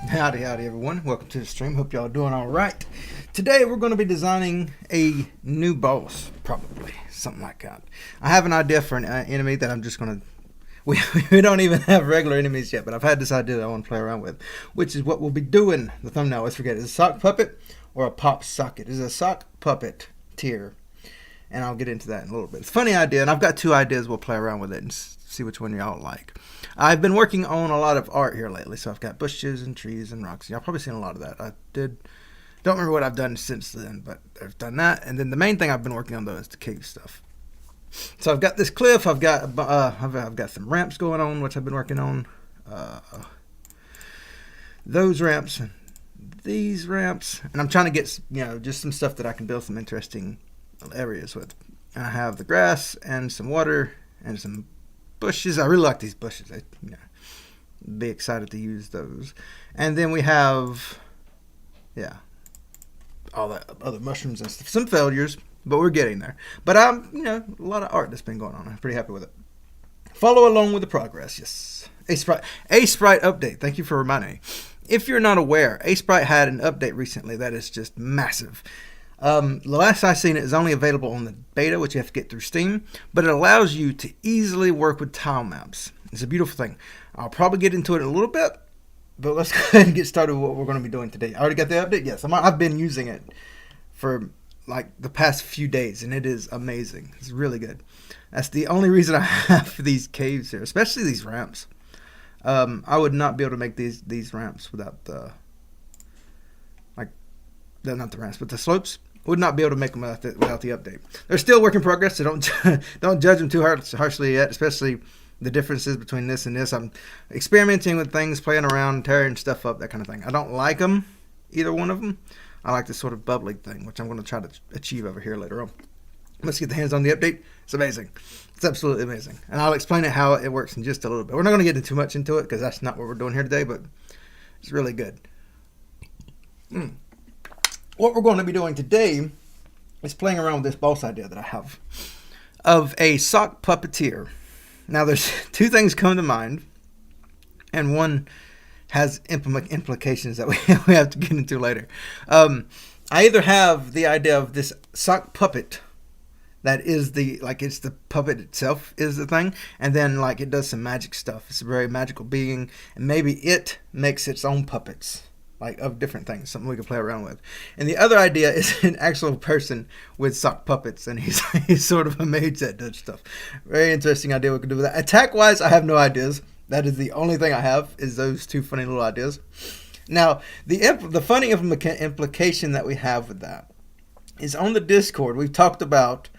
Howdy everyone, welcome to the stream. Hope y'all doing all right. Today we're going to be designing a new boss, probably something like that. I have an idea for an enemy that I'm just going to we don't even have regular enemies yet, but I've had this idea that I want to play around with, which is what we'll be doing. The thumbnail, let's forget it. Is a sock puppet or a pop socket? Is a sock puppet tier, and I'll get into that in a little bit. It's a funny idea, and I've got two ideas. We'll play around with it and see which one y'all like. I've been working on a lot of art here lately, so I've got bushes and trees and rocks. Y'all probably seen a lot of that. Don't remember what I've done since then, but I've done that. And then the main thing I've been working on though is the cave stuff. So I've got this cliff. I've got some ramps going on, which I've been working on. Those ramps, and these ramps, and I'm trying to get just some stuff that I can build some interesting areas with. And I have the grass and some water and some bushes. I really like these bushes. Be excited to use those. And then we have, all the other mushrooms and stuff. Some failures, but we're getting there. But a lot of art that's been going on. I'm pretty happy with it. Follow along with the progress. Yes. A Sprite update. Thank you for reminding me. If you're not aware, A Sprite had an update recently that is just massive. The last I've seen it is only available on the beta, which you have to get through Steam, but it allows you to easily work with tile maps. It's a beautiful thing. I'll probably get into it in a little bit, but let's go ahead and get started with what we're going to be doing today. I already got the update? Yes, I've been using it for like the past few days, and it is amazing. It's really good. That's the only reason I have these caves here, especially these ramps. I would not be able to make these ramps without the, not the ramps, but the slopes. Would not be able to make them without the update. They're still work in progress, so don't judge them too harshly yet, especially the differences between this and this. I'm experimenting with things, playing around, tearing stuff up, that kind of thing. I don't like them, either one of them. I like this sort of bubbly thing, which I'm going to try to achieve over here later on. Let's get the hands on the update. It's amazing. It's absolutely amazing. And I'll explain it how it works in just a little bit. We're not going to get too much into it because that's not what we're doing here today, but it's really good. What we're going to be doing today is playing around with this boss idea that I have of a sock puppeteer. Now, there's two things come to mind, and one has implications that we have to get into later. I either have the idea of this sock puppet that is it's the puppet itself is the thing, and then it does some magic stuff. It's a very magical being, and maybe it makes its own puppets. Of different things, something we can play around with. And the other idea is an actual person with sock puppets, and he's sort of a mage that does stuff. Very interesting idea we can do with that. Attack-wise, I have no ideas. That is the only thing I have, is those two funny little ideas. Now, the funny implication that we have with that is on the Discord. We've talked about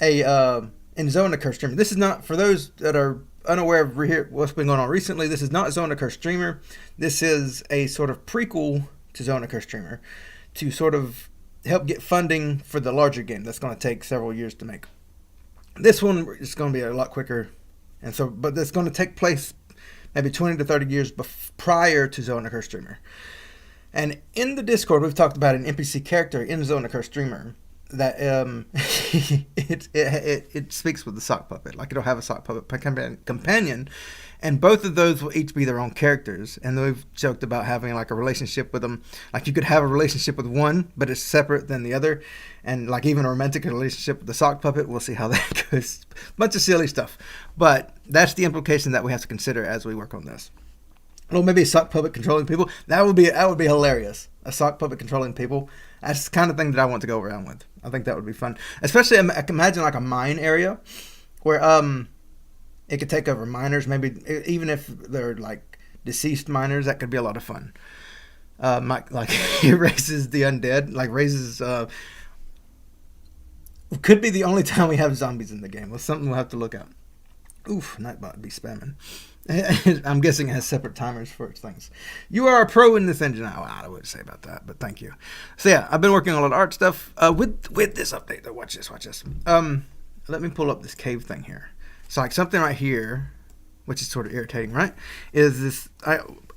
a in Zone of Curse Streamer. This is not for those that are unaware of what's been going on recently. This is not Zone of Curse Streamer. This is a sort of prequel to Zone of Curse Streamer to sort of help get funding for the larger game that's going to take several years to make. This one is going to be a lot quicker, and so but it's going to take place maybe 20 to 30 years prior to Zone of Curse Streamer. And in the Discord, we've talked about an NPC character in Zone of Curse Streamer that it speaks with the sock puppet. Like, it'll have a sock puppet companion, and both of those will each be their own characters. And we've joked about having like a relationship with them. Like, you could have a relationship with one, but it's separate than the other. And like even a romantic relationship with the sock puppet. We'll see how that goes. Bunch of silly stuff. But that's the implication that we have to consider as we work on this. Well, maybe a sock puppet controlling people. That would be hilarious. A sock puppet controlling people. That's the kind of thing that I want to go around with. I think that would be fun. Especially, I can imagine like a mine area where it could take over miners. Maybe even if they're like deceased miners, that could be a lot of fun. Like it raises the undead. Like raises. Could be the only time we have zombies in the game. Well, something we'll have to look at. Oof, Nightbot would be spamming. I'm guessing it has separate timers for its things. You are a pro in this engine. I wouldn't say about that, but thank you. So yeah, I've been working on a lot of art stuff with this update. Though, watch this. Let me pull up this cave thing here. So like something right here, which is sort of irritating, right? Is this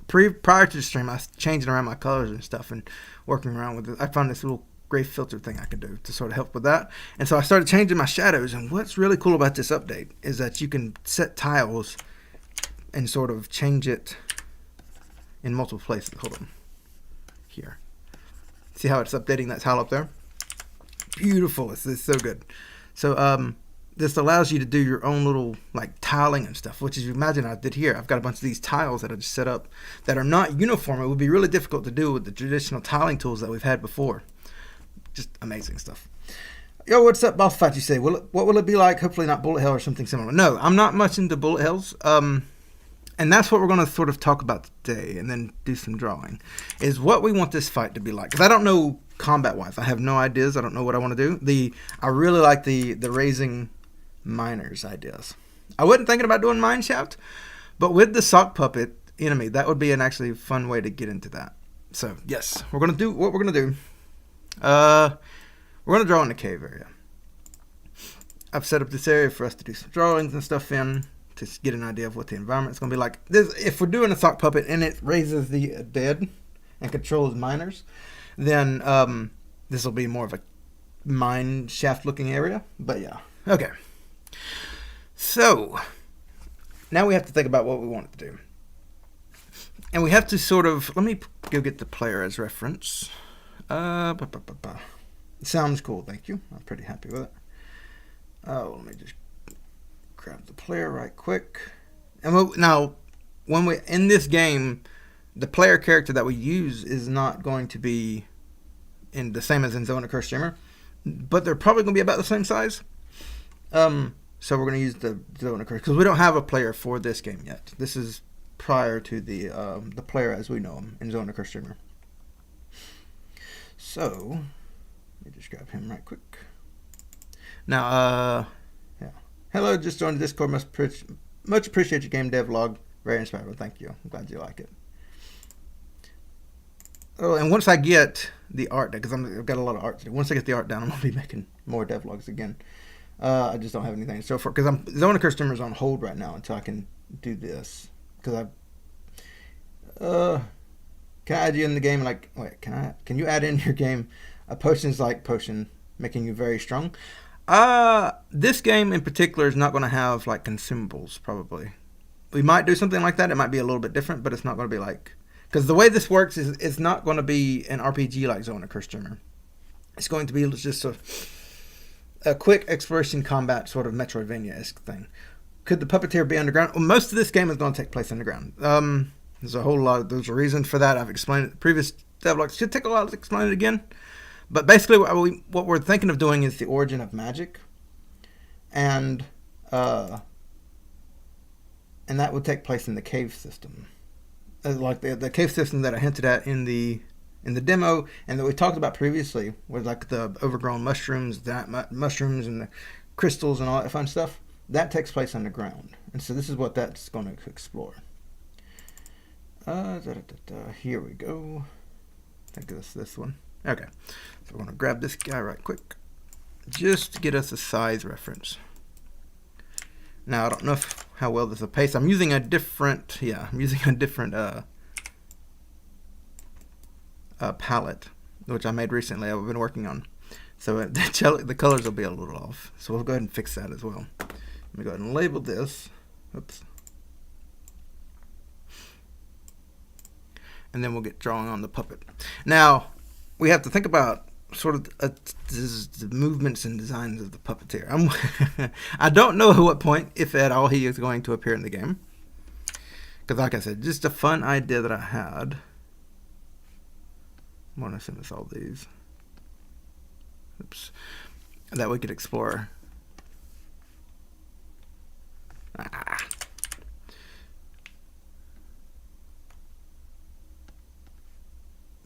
prior to the stream, I was changing around my colors and stuff and working around with it. I found this little gray filter thing I could do to sort of help with that. And so I started changing my shadows. And what's really cool about this update is that you can set tiles and sort of change it in multiple places. Hold on. Here. See how it's updating that tile up there? Beautiful. It's so good. So this allows you to do your own little like tiling and stuff, which is, you imagine I did here. I've got a bunch of these tiles that I just set up that are not uniform. It would be really difficult to do with the traditional tiling tools that we've had before. Just amazing stuff. Yo, what's up, boss fight? You say, what will it be like? Hopefully not bullet hell or something similar. No, I'm not much into bullet hells. And that's what we're going to sort of talk about today, and then do some drawing, is what we want this fight to be like. Because I don't know combat-wise. I have no ideas. I don't know what I want to do. I really like the raising miners ideas. I wasn't thinking about doing mineshaft, but with the sock puppet enemy, that would be an actually fun way to get into that. So, yes, we're going to do what we're going to do. We're going to draw in the cave area. I've set up this area for us to do some drawings and stuff in, to get an idea of what the environment's going to be like. If we're doing a sock puppet and it raises the dead and controls miners, then this will be more of a mine shaft looking area. But yeah, okay. So now we have to think about what we want it to do, and we have to sort of, let me go get the player as reference. Sounds cool, thank you. I'm pretty happy with it. Let me just grab the player right quick. And now, when we in this game, the player character that we use is not going to be in the same as in Zone of Curse Streamer, but they're probably going to be about the same size. So we're going to use the Zone of Curse because we don't have a player for this game yet. This is prior to the player as we know him in Zone of Curse Streamer. So let me just grab him right quick. Now, yeah. Hello, just joined the Discord. Much appreciate your game dev log. Very inspiring. Thank you. I'm glad you like it. Oh, and once I get the art, because I've got a lot of art to do. Once I get the art down, I'm gonna be making more devlogs again. I just don't have anything so far because Zone of Curse Streamer is on hold right now until I can do this. Because can I add you in the game? Like, wait, can you add in your game a potions like potion, making you very strong? This game in particular is not going to have like consumables. Probably, we might do something like that. It might be a little bit different, but it's not going to be like. Because the way this works is it's not going to be an RPG like Zone of Curse Streamer. It's going to be just a quick exploration combat sort of Metroidvania-esque thing. Could the puppeteer be underground? Well, most of this game is going to take place underground. There's a reason for that. I've explained it. Previous devlogs should take a while to explain it again. But basically what we're thinking of doing is the origin of magic. And that would take place in the cave system. like the cave system that I hinted at in the demo, and that we talked about previously, with like the overgrown mushrooms, mushrooms and the crystals and all that fun stuff. That takes place underground, and so this is what that's going to explore. Here we go. I think it's this one. Okay, so we're going to grab this guy right quick, just to get us a size reference. Now I don't know how well this will pace. I'm using a different, palette, which I made recently. I've been working on, so the colors will be a little off. So we'll go ahead and fix that as well. Let me go ahead and label this. Oops. And then we'll get drawing on the puppet. Now we have to think about sort of the movements and designs of the puppeteer. I don't know at what point, if at all, he is going to appear in the game. Because like I said, just a fun idea that I had. I want to send us all these. Oops. That we could explore.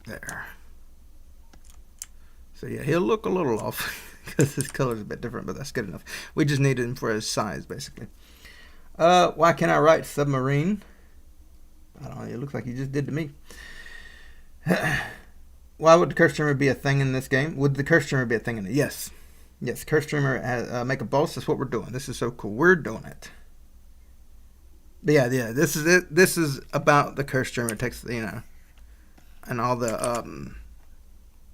There. So yeah, he'll look a little off because his color's a bit different, but that's good enough. We just needed him for his size, basically. Why can't I write submarine? I don't know. It looks like you just did to me. Why would the curse streamer be a thing in this game? Would the curse streamer be a thing in it? Yes. Yes, curse streamer make a boss. That's what we're doing. This is so cool. We're doing it. But yeah. This is it. This is about the curse streamer. It takes, and all the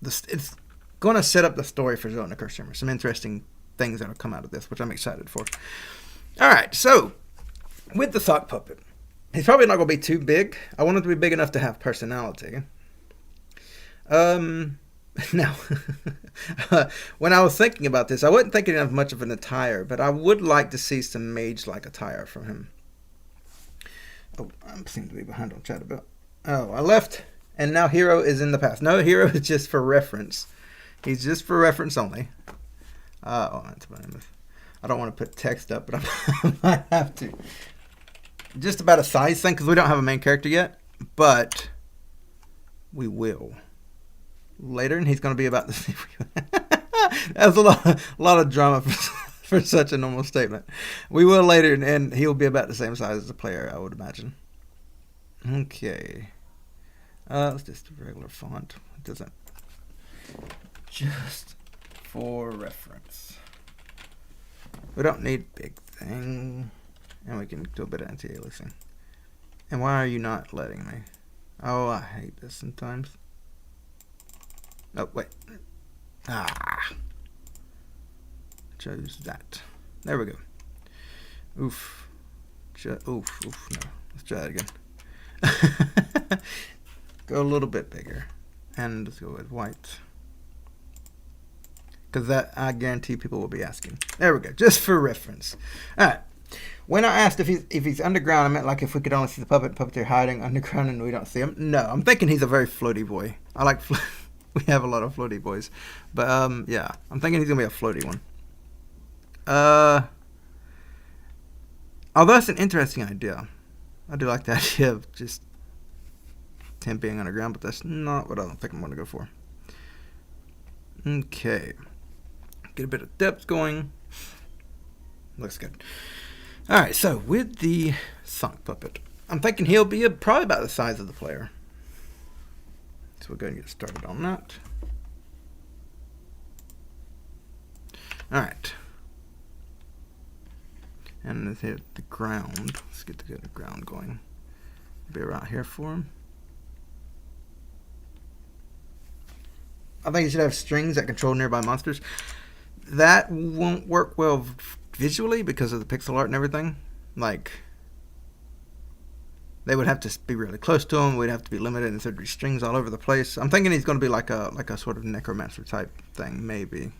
it's going to set up the story for Zone the Curse Streamer. Some interesting things that will come out of this, which I'm excited for. All right, so with the sock puppet, he's probably not going to be too big. I want him to be big enough to have personality. Now, when I was thinking about this, I wasn't thinking of much of an attire, but I would like to see some mage-like attire from him. Oh, I seem to be behind on chat about. Oh, I left, and now Hero is in the past. No, Hero is just for reference. He's just for reference only. That's my name. I don't want to put text up, but I might have to. Just about a size thing, because we don't have a main character yet, but we will later, and he's going to be about the same. That's a lot of drama for such a normal statement. We will later, and he will be about the same size as the player, I would imagine. Okay. Let's just do regular font. It doesn't. Just for reference. We don't need big thing. And we can do a bit of anti-aliasing. And why are you not letting me? Oh, I hate this sometimes. Oh, wait. Chose that. There we go. Oof. Oof. No. Let's try that again. Go a little bit bigger. And let's go with white. Because that, I guarantee people will be asking. There we go. Just for reference. Alright. When I asked if he's underground, I meant like if we could only see the puppeteer hiding underground and we don't see him. No, I'm thinking he's a very floaty boy. I like we have a lot of floaty boys. But yeah, I'm thinking he's going to be a floaty one. Although that's an interesting idea. I do like the idea of just him being underground, but that's not what I don't think I'm going to go for. Okay. Get a bit of depth going. Looks good. Alright, so with the sock puppet, I'm thinking he'll be probably about the size of the player. So we'll go ahead and get started on that. Alright. And let's hit the ground. Let's get the ground going. Be around here for him. I think you should have strings that control nearby monsters. That won't work well visually because of the pixel art and everything. Like, they would have to be really close to him. We'd have to be limited, and there'd be strings all over the place. I'm thinking he's going to be like a sort of necromancer type thing, maybe.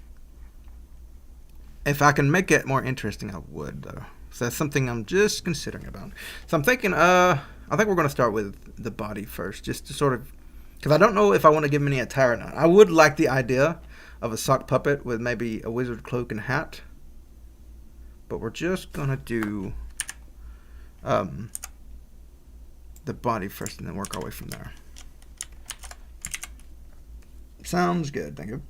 If I can make it more interesting, I would, though. So that's something I'm just considering about. So I'm thinking, I think we're going to start with the body first, just to sort of, because I don't know if I want to give him any attire or not. I would like the idea of a sock puppet with maybe a wizard cloak and hat. But we're just going to do the body first and then work our way from there. Sounds good, thank you.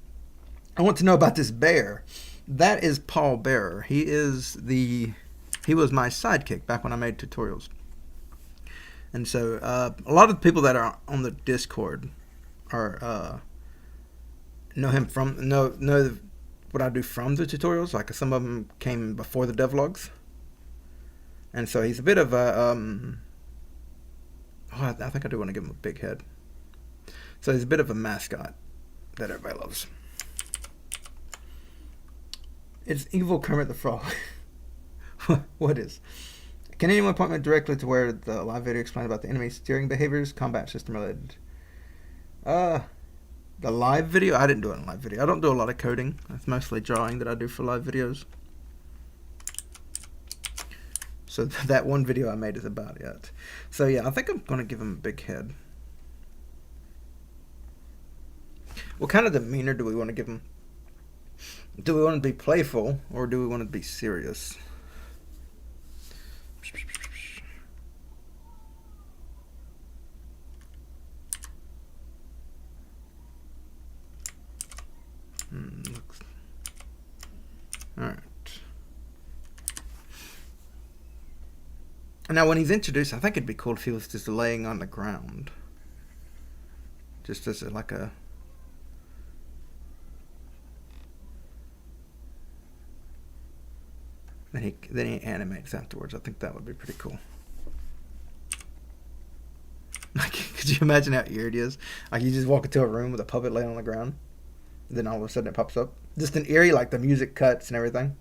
I want to know about this bear. That is Paul Bearer. He was my sidekick back when I made tutorials. And so a lot of the people that are on the Discord are know him from know what I do from the tutorials. Like some of them came before the devlogs, and so he's a bit of a I think I do want to give him a big head. So he's a bit of a mascot that everybody loves. It's evil Kermit the Frog. What is? Can anyone point me directly to where the live video explained about the enemy steering behaviors, combat system related? The live video? I didn't do it in live video. I don't do a lot of coding. It's mostly drawing that I do for live videos. So that one video I made is about it. So yeah, I think I'm going to give him a big head. What kind of demeanor do we want to give him? Do we want to be playful or do we want to be serious? Alright. Now when he's introduced, I think it'd be cool if he was just laying on the ground. Just as like a... Then he animates afterwards. I think that would be pretty cool. Like, could you imagine how eerie it is? Like you just walk into a room with a puppet laying on the ground, and then all of a sudden it pops up. Just an eerie, like the music cuts and everything.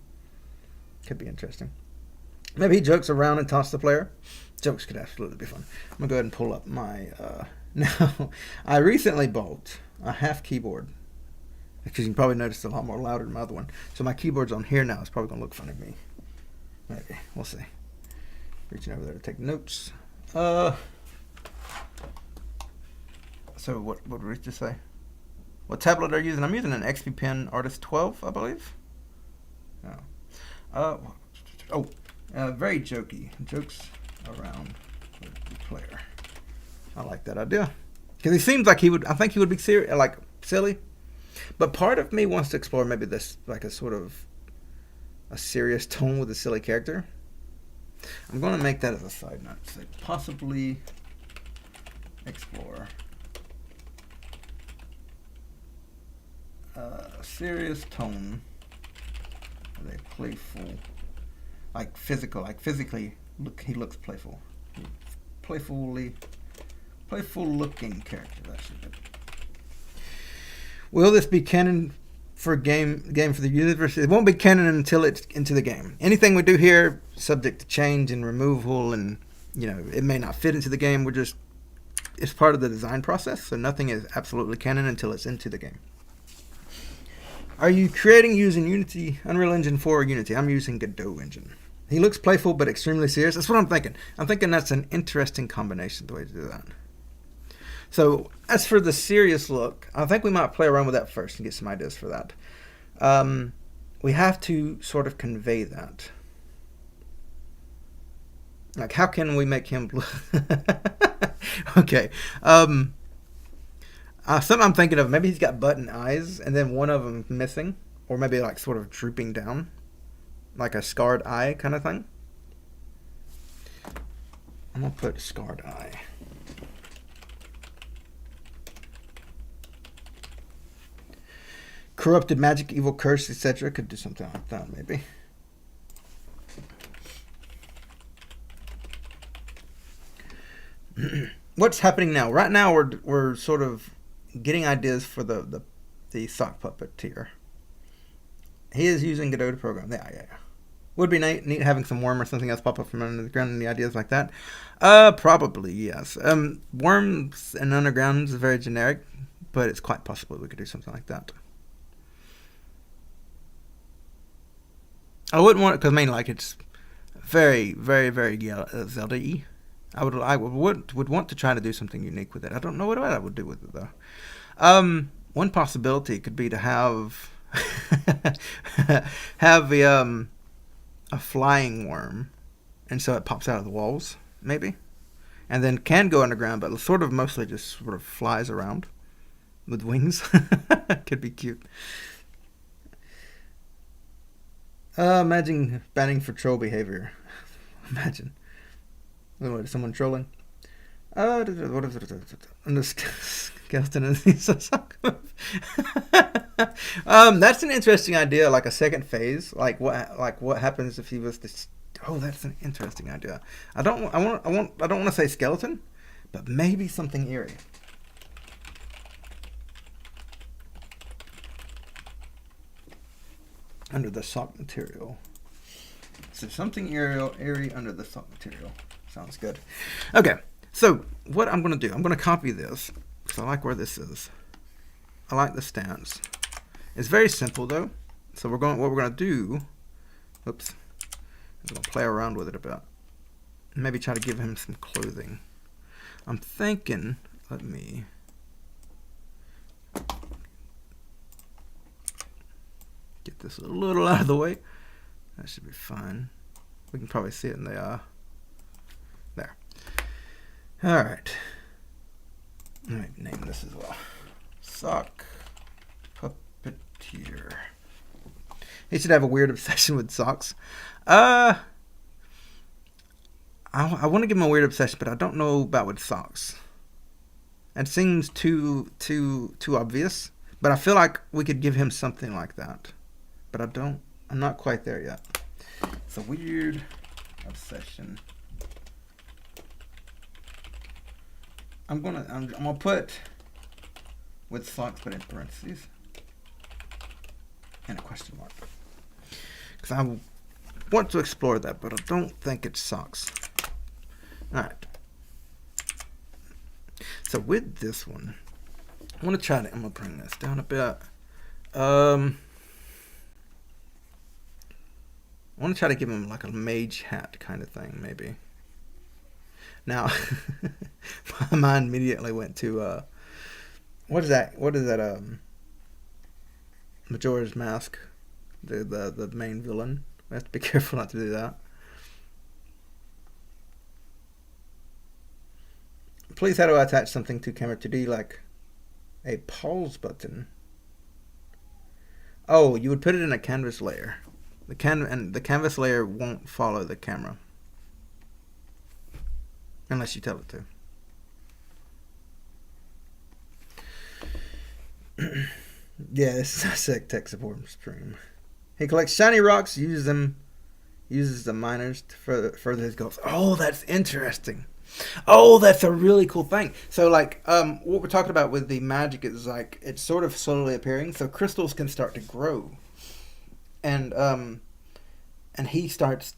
Could be interesting. Maybe he jokes around and taunts the player. Jokes could absolutely be fun. I'm gonna go ahead and pull up my. Now, I recently bought a half keyboard. Because you can probably notice it's a lot more louder than my other one. So my keyboard's on here now. It's probably gonna look funny to me. Maybe. We'll see. Reaching over there to take notes. So what did we just say? What tablet are you using? I'm using an XP Pen Artist 12, I believe. Very jokey. Jokes around the player. I like that idea. Because he seems like I think he would be serious, like silly. But part of me wants to explore maybe this, like a sort of a serious tone with a silly character. I'm going to make that as a side note. So possibly explore a serious tone with a playful, like physically, he looks playful. Playful looking character. That should be. Will this be canon for game for the universe? It won't be canon until it's into the game. Anything we do here, subject to change and removal, and it may not fit into the game. It's part of the design process, so nothing is absolutely canon until it's into the game. Are you creating using Unity, Unreal Engine 4 or Unity? I'm using Godot Engine. He looks playful but extremely serious. That's what I'm thinking. I'm thinking that's an interesting combination, the way to do that. So as for the serious look, I think we might play around with that first and get some ideas for that. We have to sort of convey that. Like, how can we make him look... Okay. Something I'm thinking of, maybe he's got button eyes and then one of them missing, or maybe like sort of drooping down, like a scarred eye kind of thing. I'm going to put scarred eye. Corrupted magic, evil curse, etc. Could do something like that, maybe. What's happening now? Right now, we're sort of getting ideas for the sock puppeteer. He is using Godot to program. Yeah. Would be neat having some worm or something else pop up from under the ground. Any ideas like that? Probably yes. Worms and underground is very generic, but it's quite possible we could do something like that. I wouldn't want it because it's very, very, very Zelda-y. I would want to try to do something unique with it. I don't know what I would do with it though. One possibility could be to have a flying worm, and so it pops out of the walls maybe, and then can go underground, but sort of mostly just sort of flies around with wings. Could be cute. Imagine banning for troll behavior. Imagine. What, someone trolling? What is it? And the skeleton is that's an interesting idea, like a second phase. Like what happens if he was this? Oh, that's an interesting idea. I don't want to say skeleton, but maybe something eerie. Under the sock material. So something eerie under the sock material. Sounds good. Okay, so what I'm going to do, I'm going to copy this because I like where this is. I like the stance. It's very simple though. So what we're going to do, oops, is going to play around with it a bit. Maybe try to give him some clothing. I'm thinking, let me get this a little out of the way. That should be fine. We can probably see it in the there. All right. Let me name this as well. Sock puppeteer. He should have a weird obsession with socks. I want to give him a weird obsession, but I don't know about with socks. It seems too obvious, but I feel like we could give him something like that. But I'm not quite there yet. It's a weird obsession. I'm gonna put with socks, but in parentheses and a question mark, because I want to explore that, but I don't think it's socks. All right. So with this one, I'm gonna bring this down a bit. I want to try to give him like a mage hat kind of thing, maybe. Now, my mind immediately went to what is that? Majora's Mask, the main villain. We have to be careful not to do that. Please, how do I attach something to camera 2D like a pause button? Oh, you would put it in a canvas layer. The canvas layer won't follow the camera unless you tell it to. Yeah, this is a sick tech support stream. He collects shiny rocks, uses the miners to further his goals. Oh, that's interesting. Oh, that's a really cool thing. So like what we're talking about with the magic is like it's sort of slowly appearing, so crystals can start to grow. And he starts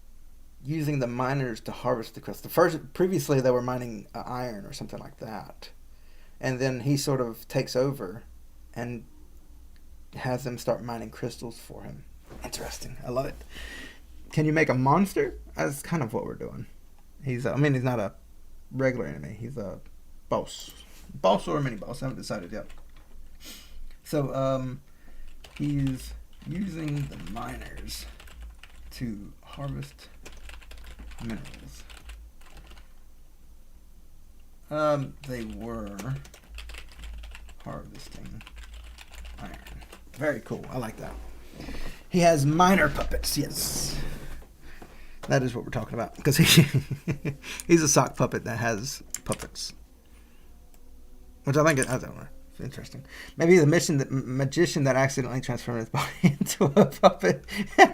using the miners to harvest the crystal. Previously they were mining iron or something like that, and then he sort of takes over and has them start mining crystals for him. Interesting. I love it. Can you make a monster? That's kind of what we're doing. He's not a regular enemy. He's a boss or a mini boss. I haven't decided yet. So he's using the miners to harvest minerals. They were harvesting iron. Very cool. I like that. He has miner puppets. Yes, that is what we're talking about, because he's a sock puppet that has puppets, which I don't know. It's interesting. Maybe the magician that accidentally transformed his body into a puppet.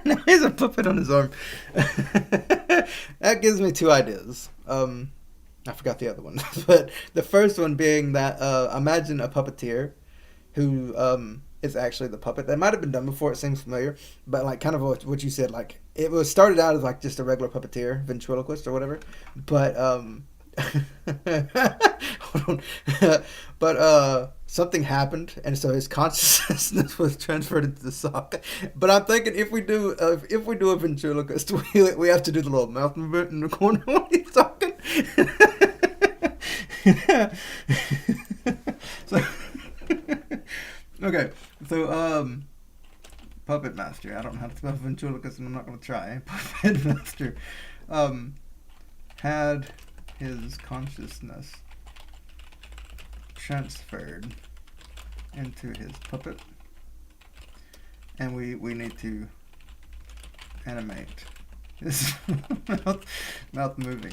Now he's a puppet on his arm. That gives me two ideas. I forgot the other one, but the first one being that imagine a puppeteer who is actually the puppet. That might have been done before. It seems familiar, but like kind of what you said, like it was started out as like just a regular puppeteer, ventriloquist or whatever, but hold on. But something happened, and so his consciousness was transferred into the sock. But I'm thinking if we do a ventriloquist, we have to do the little mouth movement in the corner when he's talking. So, okay, so Puppet Master. I don't know how to spell ventriloquist, and I'm not going to try. Puppet Master had his consciousness transferred into his puppet, and we need to animate his mouth moving.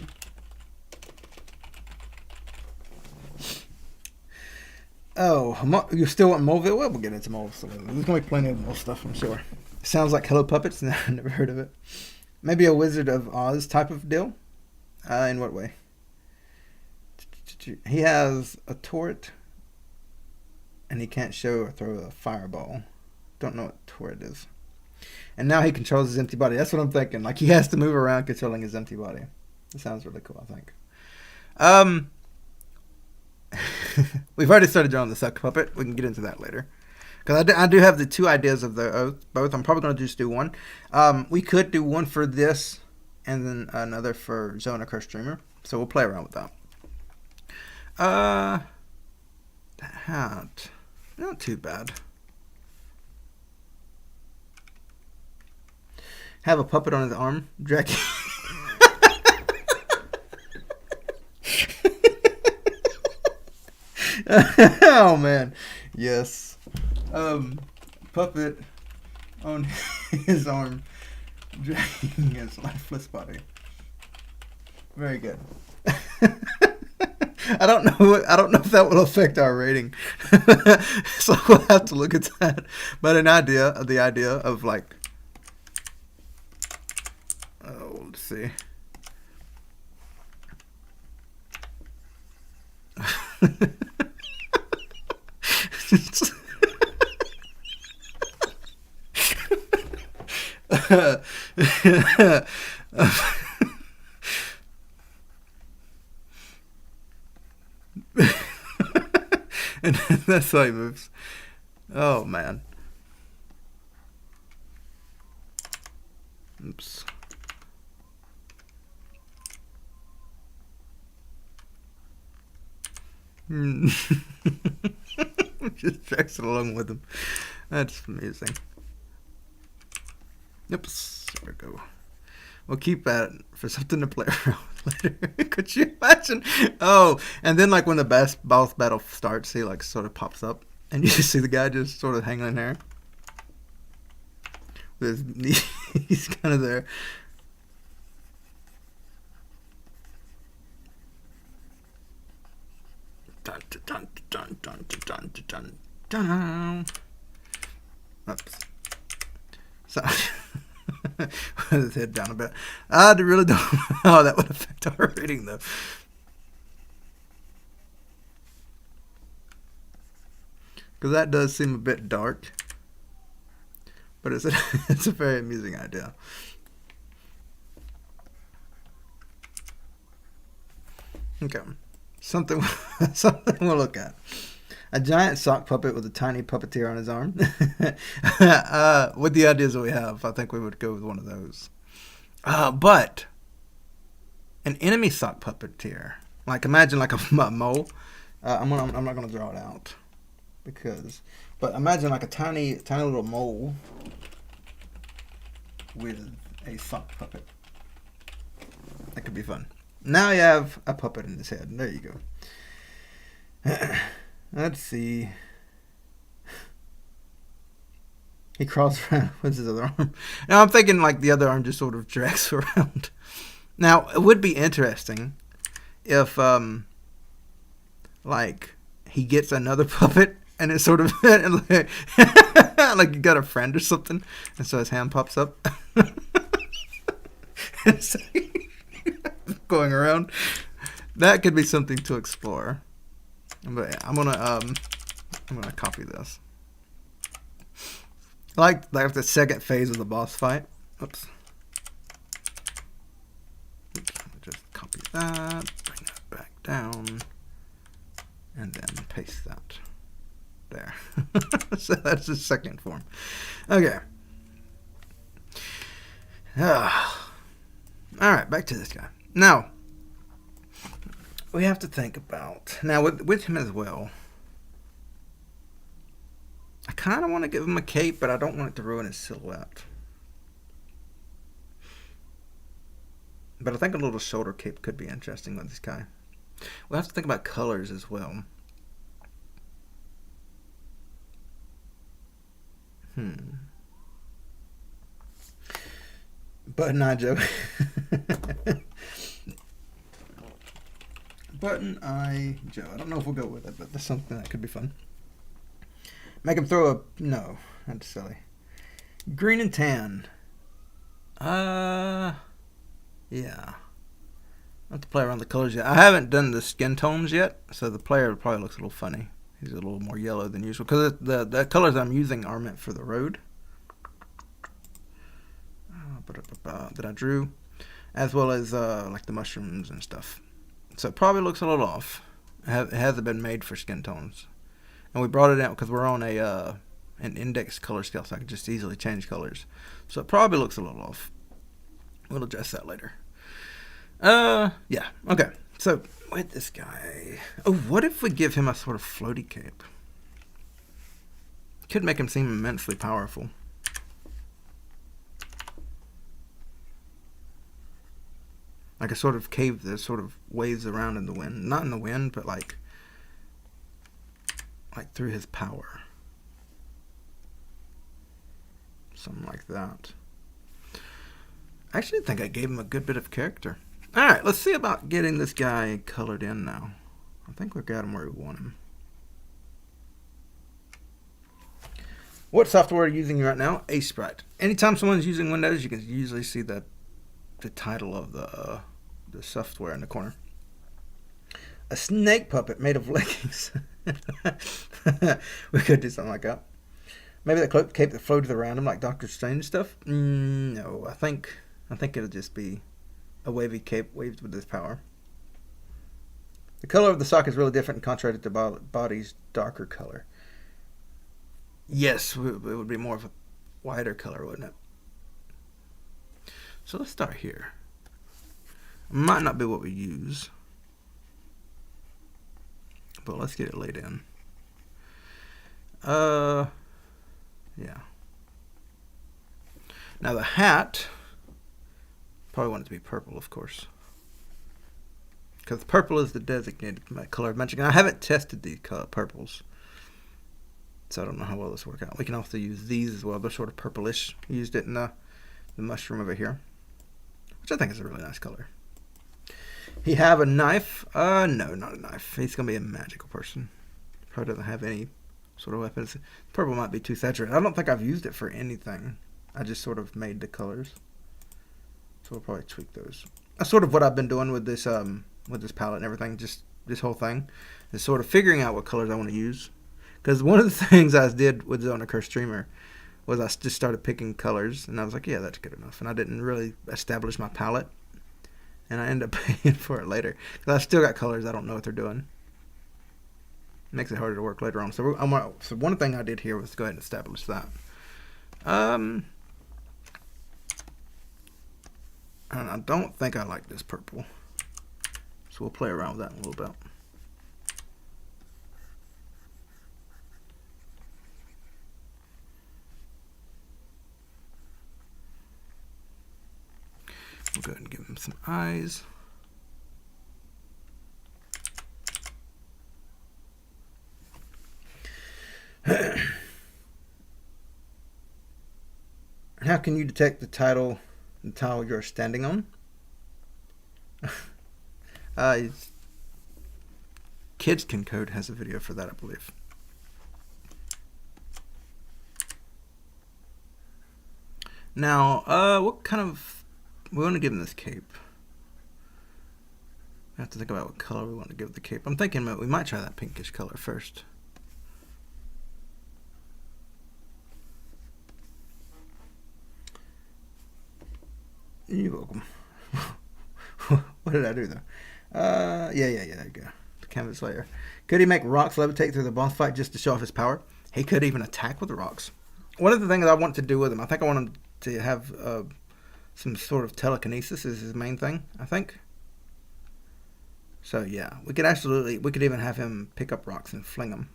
Oh, you still want Moleville? Well, we'll get into Mole. So there's gonna be plenty of Mole stuff, I'm sure. Sounds like Hello Puppets. No, I've never heard of it. Maybe a Wizard of Oz type of deal. In what way? He has a turret, and he can't show or throw a fireball. Don't know what turret is. And now he controls his empty body. That's what I'm thinking. Like, he has to move around controlling his empty body. It sounds really cool, I think. We've already started drawing the suck puppet. We can get into that later. Because I do have the two ideas of both. I'm probably going to just do one. We could do one for this, and then another for Zona Curse Dreamer. So we'll play around with that. That hat. Not too bad. Have a puppet on his arm. Drag. Oh man. Yes. Puppet on his arm, dragging his lifeless body. Very good. I don't know if that will affect our rating. So we'll have to look at that. But the idea of like, let's see. And that's how he moves. Oh man. Oops. Just drags it along with him. That's amazing. Oops. There we go. We'll keep that for something to play around with later. Could you imagine? Oh, and then like when the boss battle starts, he like sort of pops up, and you just see the guy just sort of hanging in there. With his knee, he's kind of there. Dun dun dun dun dun dun dun dun. Oops. So. With his head down a bit. I really don't know how that would affect our rating, though. Because that does seem a bit dark. But it's a very amusing idea. Okay. Something we'll look at. A giant sock puppet with a tiny puppeteer on his arm. With the ideas that we have, I think we would go with one of those. But an enemy sock puppeteer, like imagine like a mole. I'm not gonna draw it out but imagine like a tiny little mole with a sock puppet. That could be fun. Now you have a puppet in his head. There you go. Let's see. He crawls around with his other arm. Now I'm thinking like the other arm just sort of drags around. Now it would be interesting if like he gets another puppet and it's sort of like you got a friend or something, and so his hand pops up. It's going around. That could be something to explore. But yeah, I'm gonna copy this. Like the second phase of the boss fight. Oops. Just copy that, bring that back down, and then paste that there. So that's the second form. Okay. All right, back to this guy. Now, we have to think about, now with him as well, I kind of want to give him a cape, but I don't want it to ruin his silhouette. But I think a little shoulder cape could be interesting with this guy. We'll have to think about colors as well. Button Eye Joe. Button Eye Joe. I don't know if we'll go with it, but that's something that could be fun. Make him throw a... No, that's silly. Green and tan. Yeah. I have to play around the colors yet. I haven't done the skin tones yet, so the player probably looks a little funny. He's a little more yellow than usual because the colors I'm using are meant for the road that I drew, as well as like the mushrooms and stuff. So it probably looks a little off. It hasn't been made for skin tones, and we brought it out because we're on an index color scale, so I can just easily change colors. So it probably looks a little off. We'll adjust that later. Yeah, okay. So with this guy, oh, what if we give him a sort of floaty cape? Could make him seem immensely powerful. Like a sort of cave that sort of waves around in the wind. Not in the wind, but like through his power. Something like that. I actually think I gave him a good bit of character. Alright, let's see about getting this guy colored in now. I think we've got him where we want him. What software are you using right now? Sprite. Anytime someone's using Windows, you can usually see the title of the software in the corner. A snake puppet made of leggings. We could do something like that. Maybe that cape that floated around him like Doctor Strange stuff? No, I think it'll just be a wavy cape waved with this power. The color of the sock is really different and contrary to the body's darker color. Yes, it would be more of a wider color, wouldn't it? So let's start here. Might not be what we use, but let's get it laid in. Yeah. Now the hat, probably want it to be purple, of course, because purple is the designated color of magic. And I haven't tested these purples, so I don't know how well this will work out. We can also use these as well. They're sort of purplish. Used it in the mushroom over here, which I think is a really nice color. He have a knife? No, not a knife. He's gonna be a magical person. Probably doesn't have any sort of weapons. Purple might be too saturated. I don't think I've used it for anything. I just sort of made the colors. So we'll probably tweak those. That's sort of what I've been doing with this palette and everything. Just this whole thing is sort of figuring out what colors I want to use. Because one of the things I did with Zona Curse Streamer was I just started picking colors, and I was like, yeah, that's good enough. And I didn't really establish my palette, and I ended up paying for it later because I still got colors I don't know what they're doing. It makes it harder to work later on. So one thing I did here was go ahead and establish that. And I don't think I like this purple, so we'll play around with that in a little bit. We'll go ahead and give him some eyes. How can you detect the tile you're standing on? Kids Can Code has a video for that, I believe. Now, what kind of... We want to give him this cape. I have to think about what color we want to give the cape. I'm thinking we might try that pinkish color first. You're welcome. What did I do though? Yeah, there you go. The canvas layer. Could he make rocks levitate through the boss fight just to show off his power? He could even attack with the rocks. One of the things I want to do with him, I think I want him to have some sort of telekinesis is his main thing, I think. So yeah, we could even have him pick up rocks and fling them.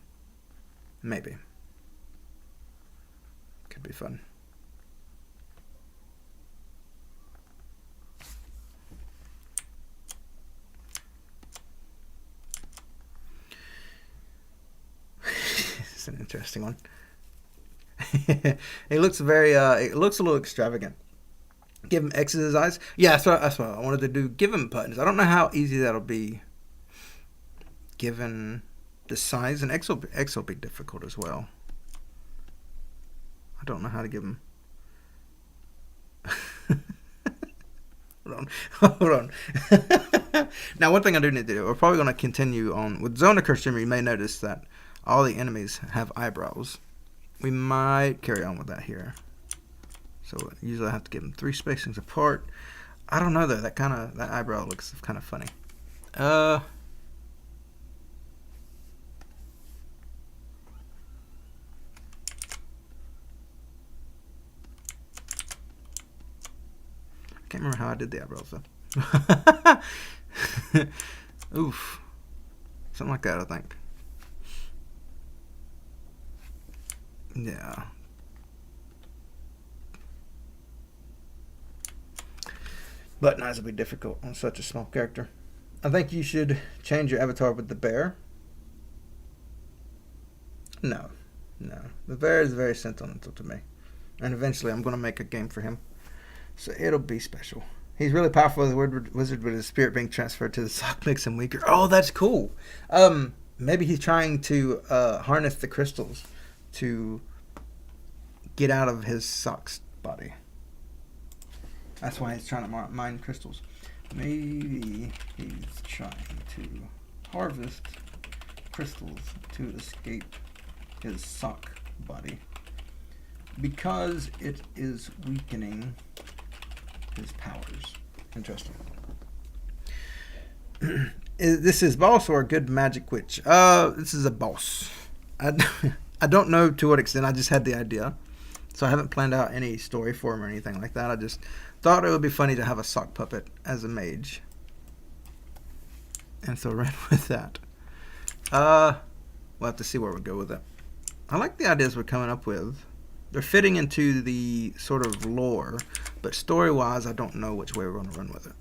Maybe. Could be fun. interesting one. It looks very. It looks a little extravagant. Give him X's in his eyes. Yeah, that's what I wanted to do. Give him buttons. I don't know how easy that'll be, given the size, and X will be difficult as well. I don't know how to give him. Hold on. Now, one thing I do need to do, we're probably going to continue on with Zone of Curse. You may notice that all the enemies have eyebrows. We might carry on with that here. So usually I have to give them 3 spacings apart. I don't know though. That eyebrow looks kind of funny. I can't remember how I did the eyebrows though. Oof. Something like that, I think. Yeah. Button eyes will be difficult on such a small character. I think you should change your avatar with the bear. No. The bear is very sentimental to me. And eventually I'm going to make a game for him. So it'll be special. He's really powerful as a wizard with his spirit being transferred to the sock makes him weaker. Oh, that's cool. Maybe he's trying to harness the crystals to get out of his sock's body. That's why he's trying to mine crystals. Maybe he's trying to harvest crystals to escape his sock body because it is weakening his powers. Interesting. This is boss or a good magic witch? This is a boss. I don't know to what extent. I just had the idea. So I haven't planned out any story for him or anything like that. I just thought it would be funny to have a sock puppet as a mage. And so ran with that. We'll have to see where we go with it. I like the ideas we're coming up with. They're fitting into the sort of lore, but story-wise, I don't know which way we're going to run with it.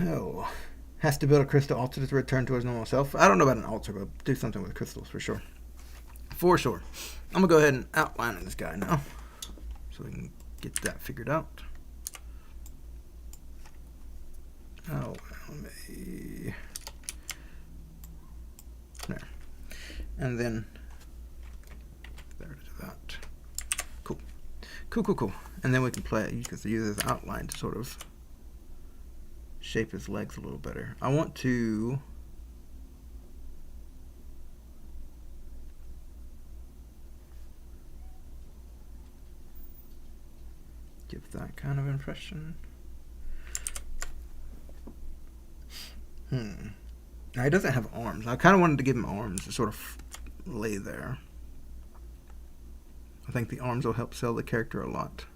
Oh, has to build a crystal altar to return to his normal self. I don't know about an altar, but do something with crystals for sure. For sure. I'm going to go ahead and outline this guy now so we can get that figured out. Oh, maybe there. And then there's that. Cool. And then we can play it. You can use this outline to sort of shape his legs a little better. I want to give that kind of impression. Now he doesn't have arms. I kind of wanted to give him arms to sort of lay there. I think the arms will help sell the character a lot.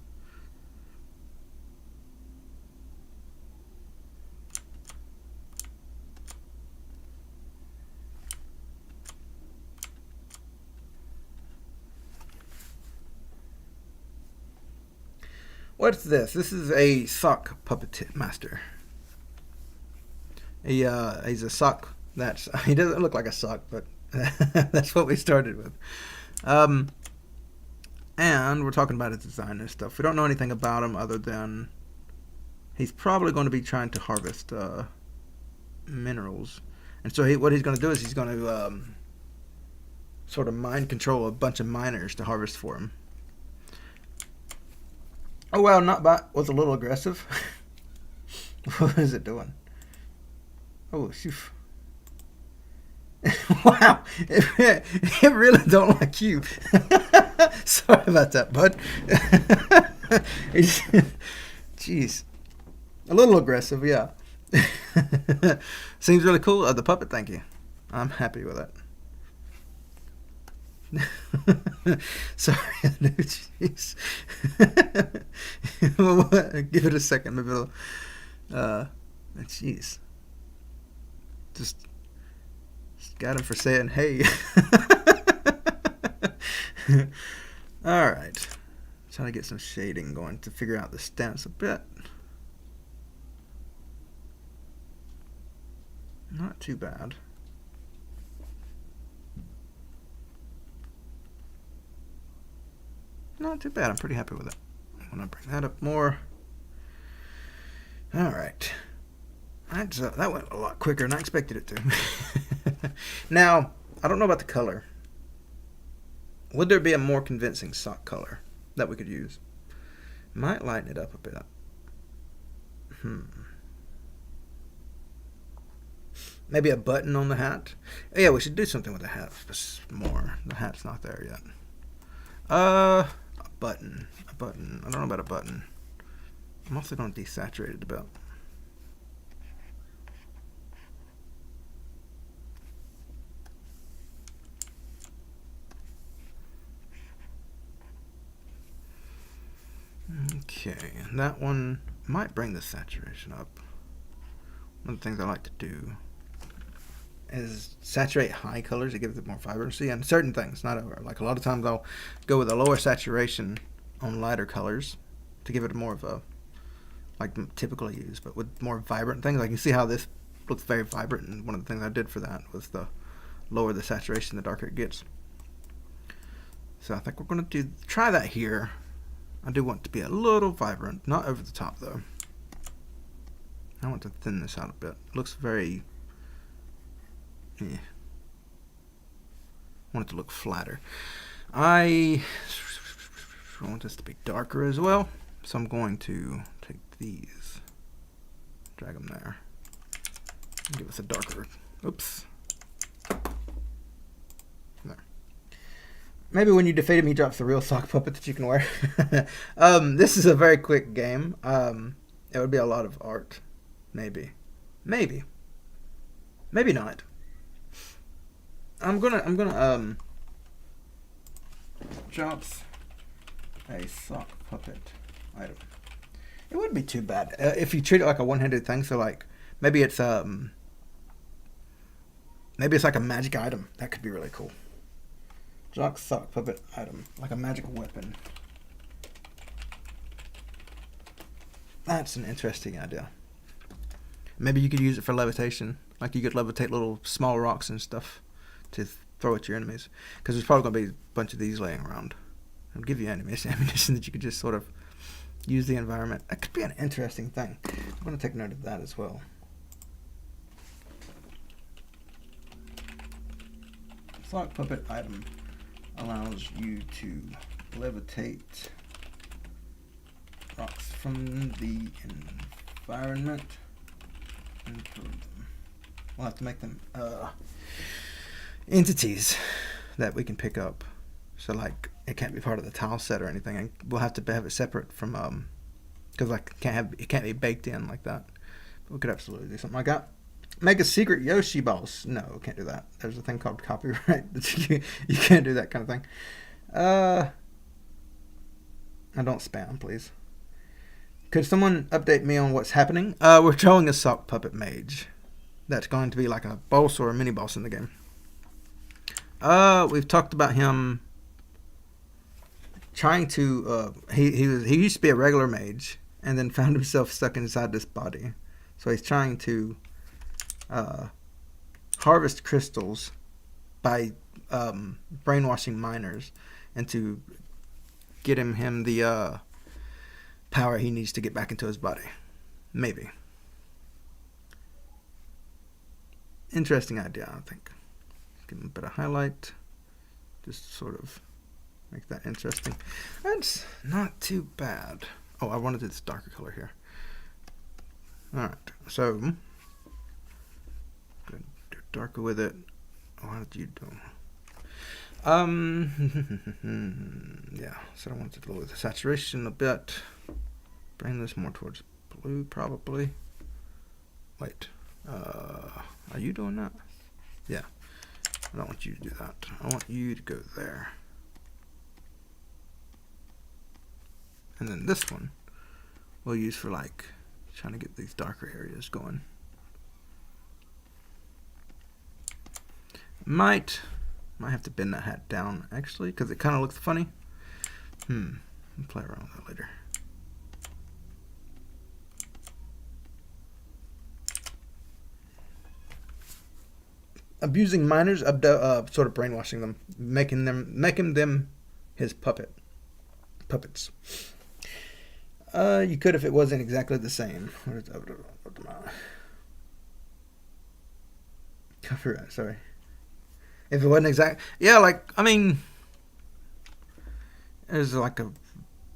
What's this? This is a sock puppet master. He's a sock. He doesn't look like a sock, but that's what we started with. And we're talking about his design and stuff. We don't know anything about him other than he's probably going to be trying to harvest minerals. And so what he's going to do is he's going to sort of mind control a bunch of miners to harvest for him. Oh, well, Notbot was a little aggressive. What is it doing? Oh, shoot. Wow. It really don't like you. Sorry about that, bud. Jeez. A little aggressive, yeah. Seems really cool. The puppet, thank you. I'm happy with it. Sorry, jeez. Give it a second, maybe it'll. Jeez. Just got him for saying hey. All right. Trying to get some shading going to figure out the stance a bit. Not too bad. Not too bad. I'm pretty happy with it. I'm going to bring that up more. All right. That went a lot quicker than I expected it to. Now, I don't know about the color. Would there be a more convincing sock color that we could use? Might lighten it up a bit. Maybe a button on the hat. Yeah, we should do something with the hat more. The hat's not there yet. A button. A button. I don't know about a button. I'm also going to desaturate it a bit. Okay, and that one might bring the saturation up. One of the things I like to do is saturate high colors. It gives it more vibrancy, and certain things, not over. Like a lot of times I'll go with a lower saturation on lighter colors to give it more of a, like typically used, but with more vibrant things. Like you see how this looks very vibrant, and one of the things I did for that was the lower the saturation, the darker it gets. So I think we're going to try that here. I do want it to be a little vibrant, not over the top though. I want to thin this out a bit. It looks very, I want it to look flatter. I want this to be darker as well, so I'm going to take these, drag them there, and give us a darker, oops, there. Maybe when you defeat him, he drops the real sock puppet that you can wear. This is a very quick game. It would be a lot of art. Maybe not. I'm gonna drops a sock puppet item. It wouldn't be too bad if you treat it like a one-handed thing. So like maybe it's like a magic item. That could be really cool. Jock sock puppet item, like a magic weapon. That's an interesting idea. Maybe you could use it for levitation. Like you could levitate little small rocks and stuff to throw at your enemies. Because there's probably going to be a bunch of these laying around. It'll give you ammunition that you could just sort of use the environment. That could be an interesting thing. I'm going to take note of that as well. Sock puppet item allows you to levitate rocks from the environment and throw them. We'll have to make them entities that we can pick up. So like it can't be part of the tile set or anything. And we'll have to have it separate from because like it can't be baked in like that. But we could absolutely do something like that. Make a secret Yoshi boss. No, can't do that. There's a thing called copyright. You can't do that kind of thing. I don't spam, please. Could someone update me on what's happening? We're drawing a sock puppet mage. That's going to be like a boss or a mini boss in the game. We've talked about him trying to. He used to be a regular mage and then found himself stuck inside this body. So he's trying to harvest crystals by brainwashing miners and to get him the power he needs to get back into his body. Maybe. Interesting idea, I think. Give him a bit of highlight. Just sort of make that interesting. That's not too bad. Oh, I want to do this darker color here. Alright, so go do darker with it. What did you do? Yeah, so I want to lower the saturation a bit. Bring this more towards blue, probably. Wait, are you doing that? Yeah, I don't want you to do that. I want you to go there. And then this one we'll use for like trying to get these darker areas going. Might have to bend that hat down actually because it kind of looks funny. I'll play around with that later. Abusing minors, sort of brainwashing them, making them his puppets. You could if it wasn't exactly the same. Copyright, sorry. If it wasn't exact, yeah, like I mean, there's like a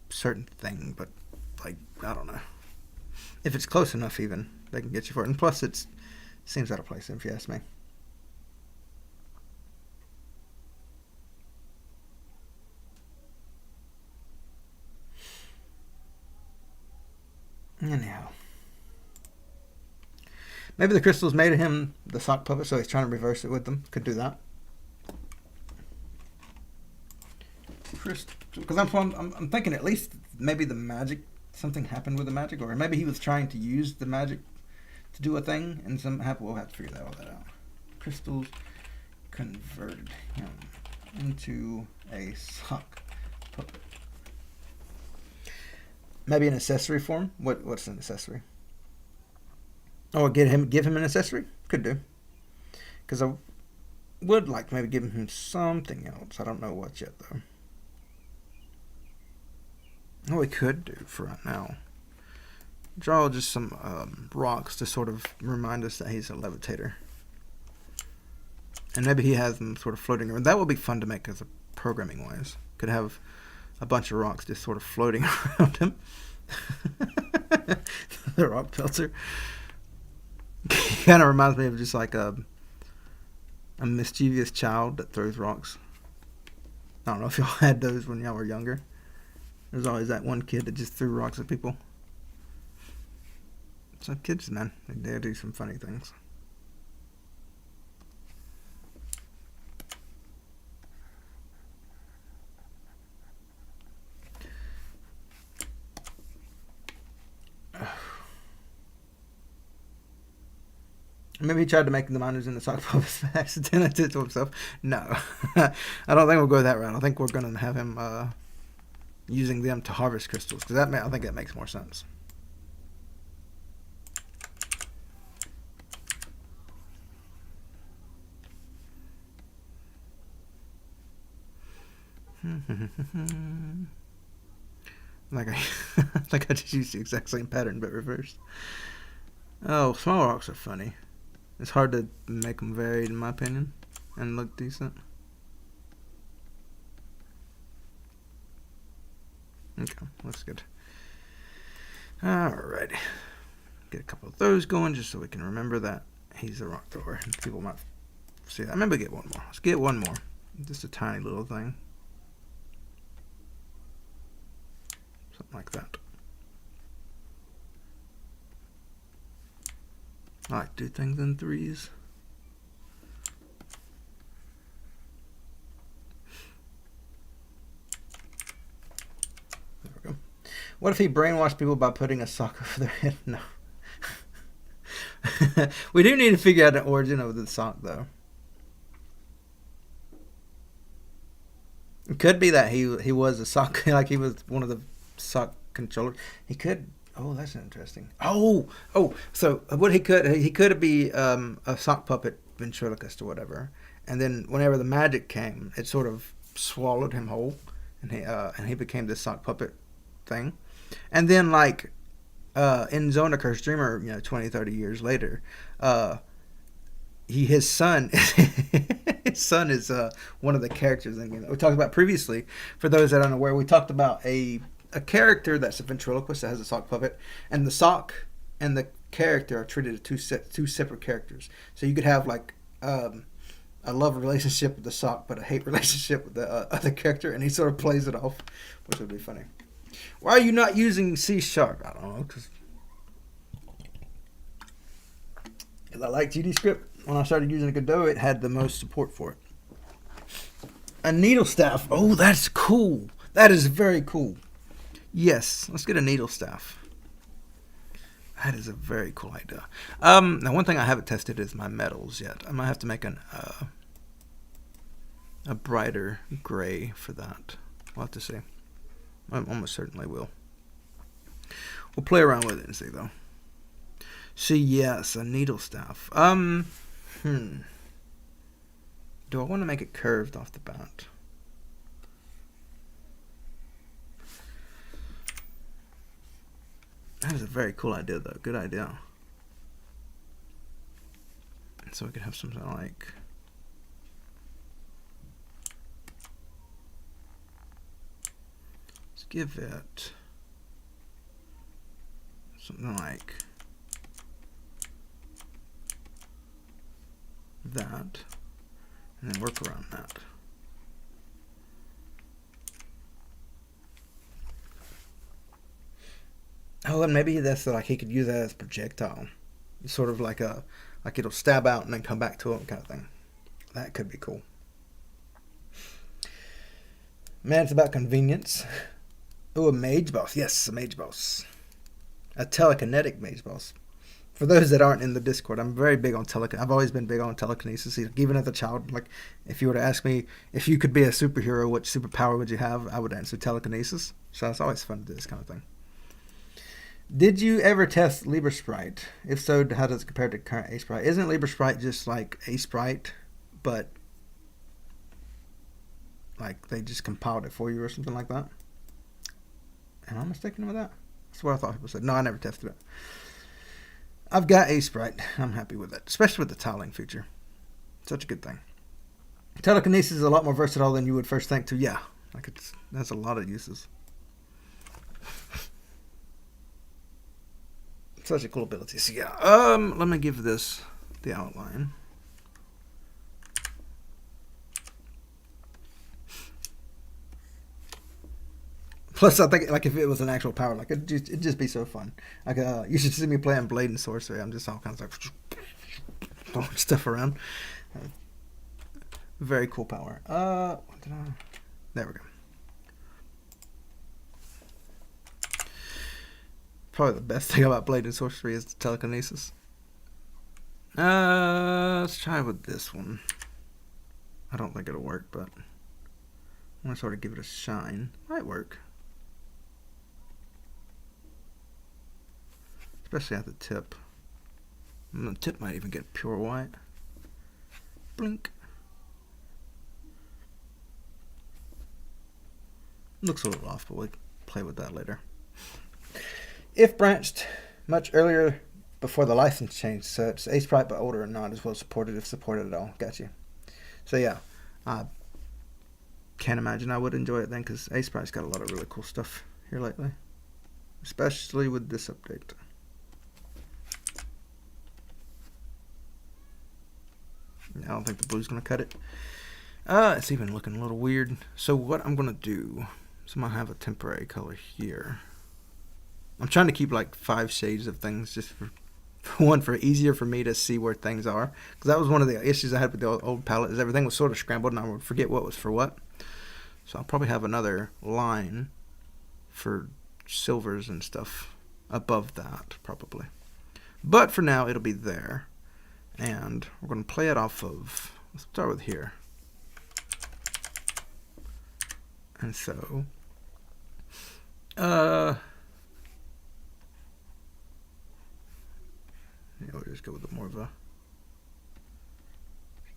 certain thing, but like I don't know if it's close enough, even they can get you for it. And plus, it seems out of place if you ask me. Anyhow, maybe the crystals made him the sock puppet, so he's trying to reverse it with them. Could do that. Because I'm thinking at least maybe the magic, something happened with the magic, or maybe he was trying to use the magic to do a thing, and something happened. We'll have to figure all that out. Crystals converted him into a sock puppet. Maybe an accessory form. What's an accessory? Oh, give him an accessory. Could do. Because I would like to maybe give him something else. I don't know what yet though. What we could do for right now, draw just some rocks to sort of remind us that he's a levitator. And maybe he has them sort of floating around. That would be fun to make as a programming wise. Could have a bunch of rocks just sort of floating around him. The rock pelter. Kind of reminds me of just like a mischievous child that throws rocks. I don't know if y'all had those when y'all were younger. There's always that one kid that just threw rocks at people. So kids, man, they do some funny things. Maybe he tried to make the miners in the sock puppets by accident and did to himself. No. I don't think we'll go that route. I think we're going to have him using them to harvest crystals. Because I think that makes more sense. I just used the exact same pattern but reversed. Oh, small rocks are funny. It's hard to make them varied, in my opinion, and look decent. Okay, that's good. Alrighty. Get a couple of those going just so we can remember that he's a rock thrower. People might see that. Maybe get one more. Let's get one more. Just a tiny little thing. Something like that. I like to do things in threes. There we go. What if he brainwashed people by putting a sock over their head? No. We do need to figure out the origin of the sock, though. It could be that he was a sock, like he was one of the sock controllers. He could. Oh, that's interesting. Oh. So what he could be a sock puppet ventriloquist or whatever, and then whenever the magic came, it sort of swallowed him whole, and he became this sock puppet thing, and then like in Zone of Cursed Dreamer, 20, 30 years later, his son his son is one of the characters in the game we talked about previously. For those that aren't aware, we talked about a character that's a ventriloquist that has a sock puppet, and the sock and the character are treated as two separate characters. So you could have like a love relationship with the sock, but a hate relationship with the other character, and he sort of plays it off, which would be funny. Why are you not using C#? I don't know, because I like GD script. When I started using Godot, it had the most support for it. A needle staff. Oh, that's cool. That is very cool. Yes, let's get a needle staff. That is a very cool idea. Now, one thing I haven't tested is my metals yet. I might have to make a brighter gray for that. We'll have to see. I almost certainly will. We'll play around with it and see, though. See, yes, a needle staff. Do I want to make it curved off the bat? That is a very cool idea, though. Good idea. So we could have something like... Let's give it something like that, and then work around that. Oh, and maybe that's like he could use that as a projectile, sort of like it'll stab out and then come back to him kind of thing. That could be cool. Man, it's about convenience. Oh, a mage boss. Yes, a mage boss. A telekinetic mage boss. For those that aren't in the Discord, I'm very big on I've always been big on telekinesis. Even as a child, like if you were to ask me if you could be a superhero, what superpower would you have? I would answer telekinesis. So it's always fun to do this kind of thing. Did you ever test Libra Sprite? If so, how does it compare to current A Sprite? Isn't Libra Sprite just like A Sprite, but like they just compiled it for you or something like that? Am I mistaken with that? That's what I thought people said. No, I never tested it. I've got A Sprite. I'm happy with it, especially with the tiling feature. Such a good thing. Telekinesis is a lot more versatile than you would first think. Too. Yeah, like that's a lot of uses. Such a cool ability. So yeah, let me give this the outline. Plus, I think like if it was an actual power, like it'd just be so fun. Like you should see me playing Blade and Sorcery. I'm just all kinds of like throwing stuff around. Very cool power. There we go. Probably the best thing about Blade and Sorcery is the telekinesis. Let's try with this one. I don't think it'll work, but I want to sort of give it a shine. Might work. Especially at the tip. And the tip might even get pure white. Blink. Looks a little off, but we'll play with that later. If branched much earlier before the license change, so it's A Sprite but older and not as well supported if supported at all. Got you. So yeah, I can't imagine I would enjoy it then because A Sprite's got a lot of really cool stuff here lately, especially with this update. I don't think the blue's gonna cut it. It's even looking a little weird. So what I'm gonna do is I'm gonna have a temporary color here. I'm trying to keep like 5 shades of things just for easier for me to see where things are. Because that was one of the issues I had with the old palette is everything was sort of scrambled and I would forget what was for what. So I'll probably have another line for silvers and stuff above that probably. But for now it'll be there. And we're going to play it off of, let's start with here. And so, we'll just go with more of a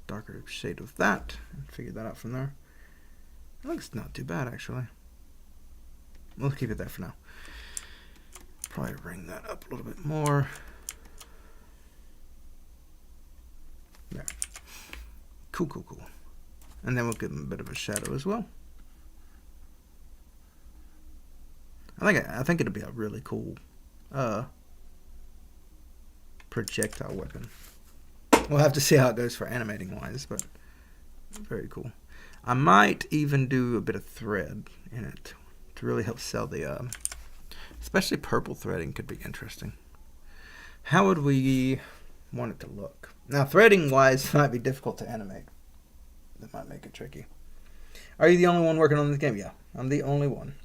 darker shade of that and figure that out from there. It looks not too bad actually. We'll keep it there for now. Probably bring that up a little bit more. There. Cool. And then we'll give them a bit of a shadow as well. I think it'll be a really cool projectile weapon. We'll have to see how it goes for animating wise, but very cool. I might even do a bit of thread in it to really help sell the especially purple threading could be interesting. How would we want it to look? Now threading wise might be difficult to animate. That might make it tricky. Are you the only one working on this game? Yeah, I'm the only one.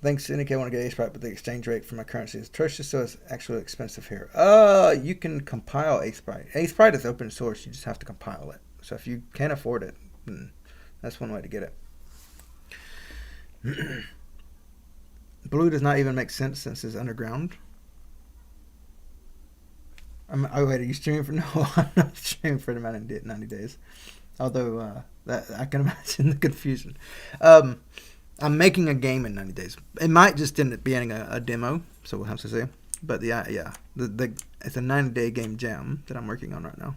Thanks, Nick. I want to get A Sprite, but the exchange rate for my currency is atrocious, so it's actually expensive here. You can compile A Sprite. A Sprite is open source. You just have to compile it. So if you can't afford it, then that's one way to get it. Blue does not even make sense since it's underground. Oh wait, are you streaming for? No, I'm not streaming for the 90 days. Although that I can imagine the confusion. Um, I'm making a game in 90 days. It might just end up being a demo, so we'll have to see. But yeah, it's a 90-day game jam that I'm working on right now.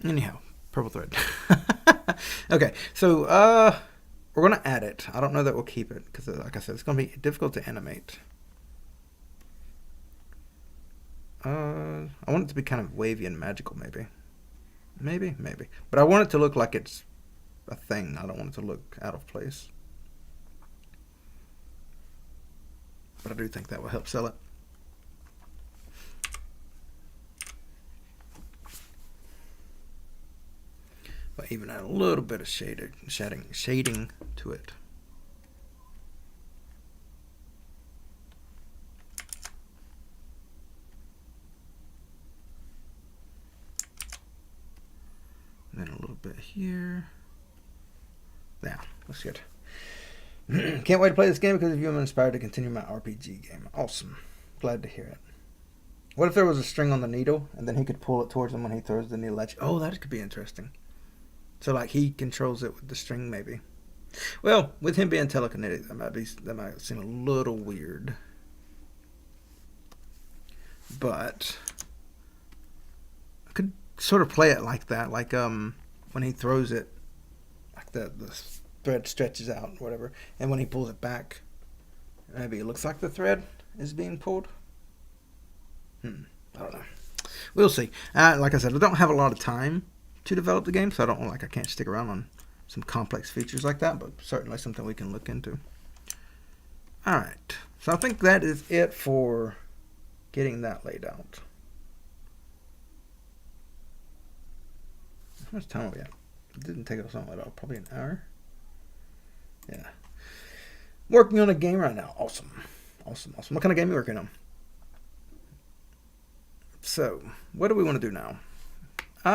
Anyhow, purple thread. Okay, so we're gonna add it. I don't know that we'll keep it because, like I said, it's gonna be difficult to animate. I want it to be kind of wavy and magical, maybe. Maybe. But I want it to look like it's a thing. I don't want it to look out of place. But I do think that will help sell it. But even add a little bit of shading to it. And then a little bit here. Yeah, that's good. Can't wait to play this game because of you. I'm inspired to continue my RPG game. Awesome. Glad to hear it. What if there was a string on the needle and then he could pull it towards him when he throws the needle at you? Oh, that could be interesting. So like he controls it with the string, maybe. Well, with him being telekinetic, that might seem a little weird. But I could sort of play it like that, like when he throws it, like the thread stretches out or whatever, and when he pulls it back, maybe it looks like the thread is being pulled. I don't know. We'll see. Like I said, I don't have a lot of time to develop the game, so I can't stick around on some complex features like that, but certainly something we can look into. All right, so I think that is it for getting that laid out. How much time are we at? It didn't take us long at all. Probably an hour. Yeah. Working on a game right now. Awesome. What kind of game are you working on? So, what do we want to do now?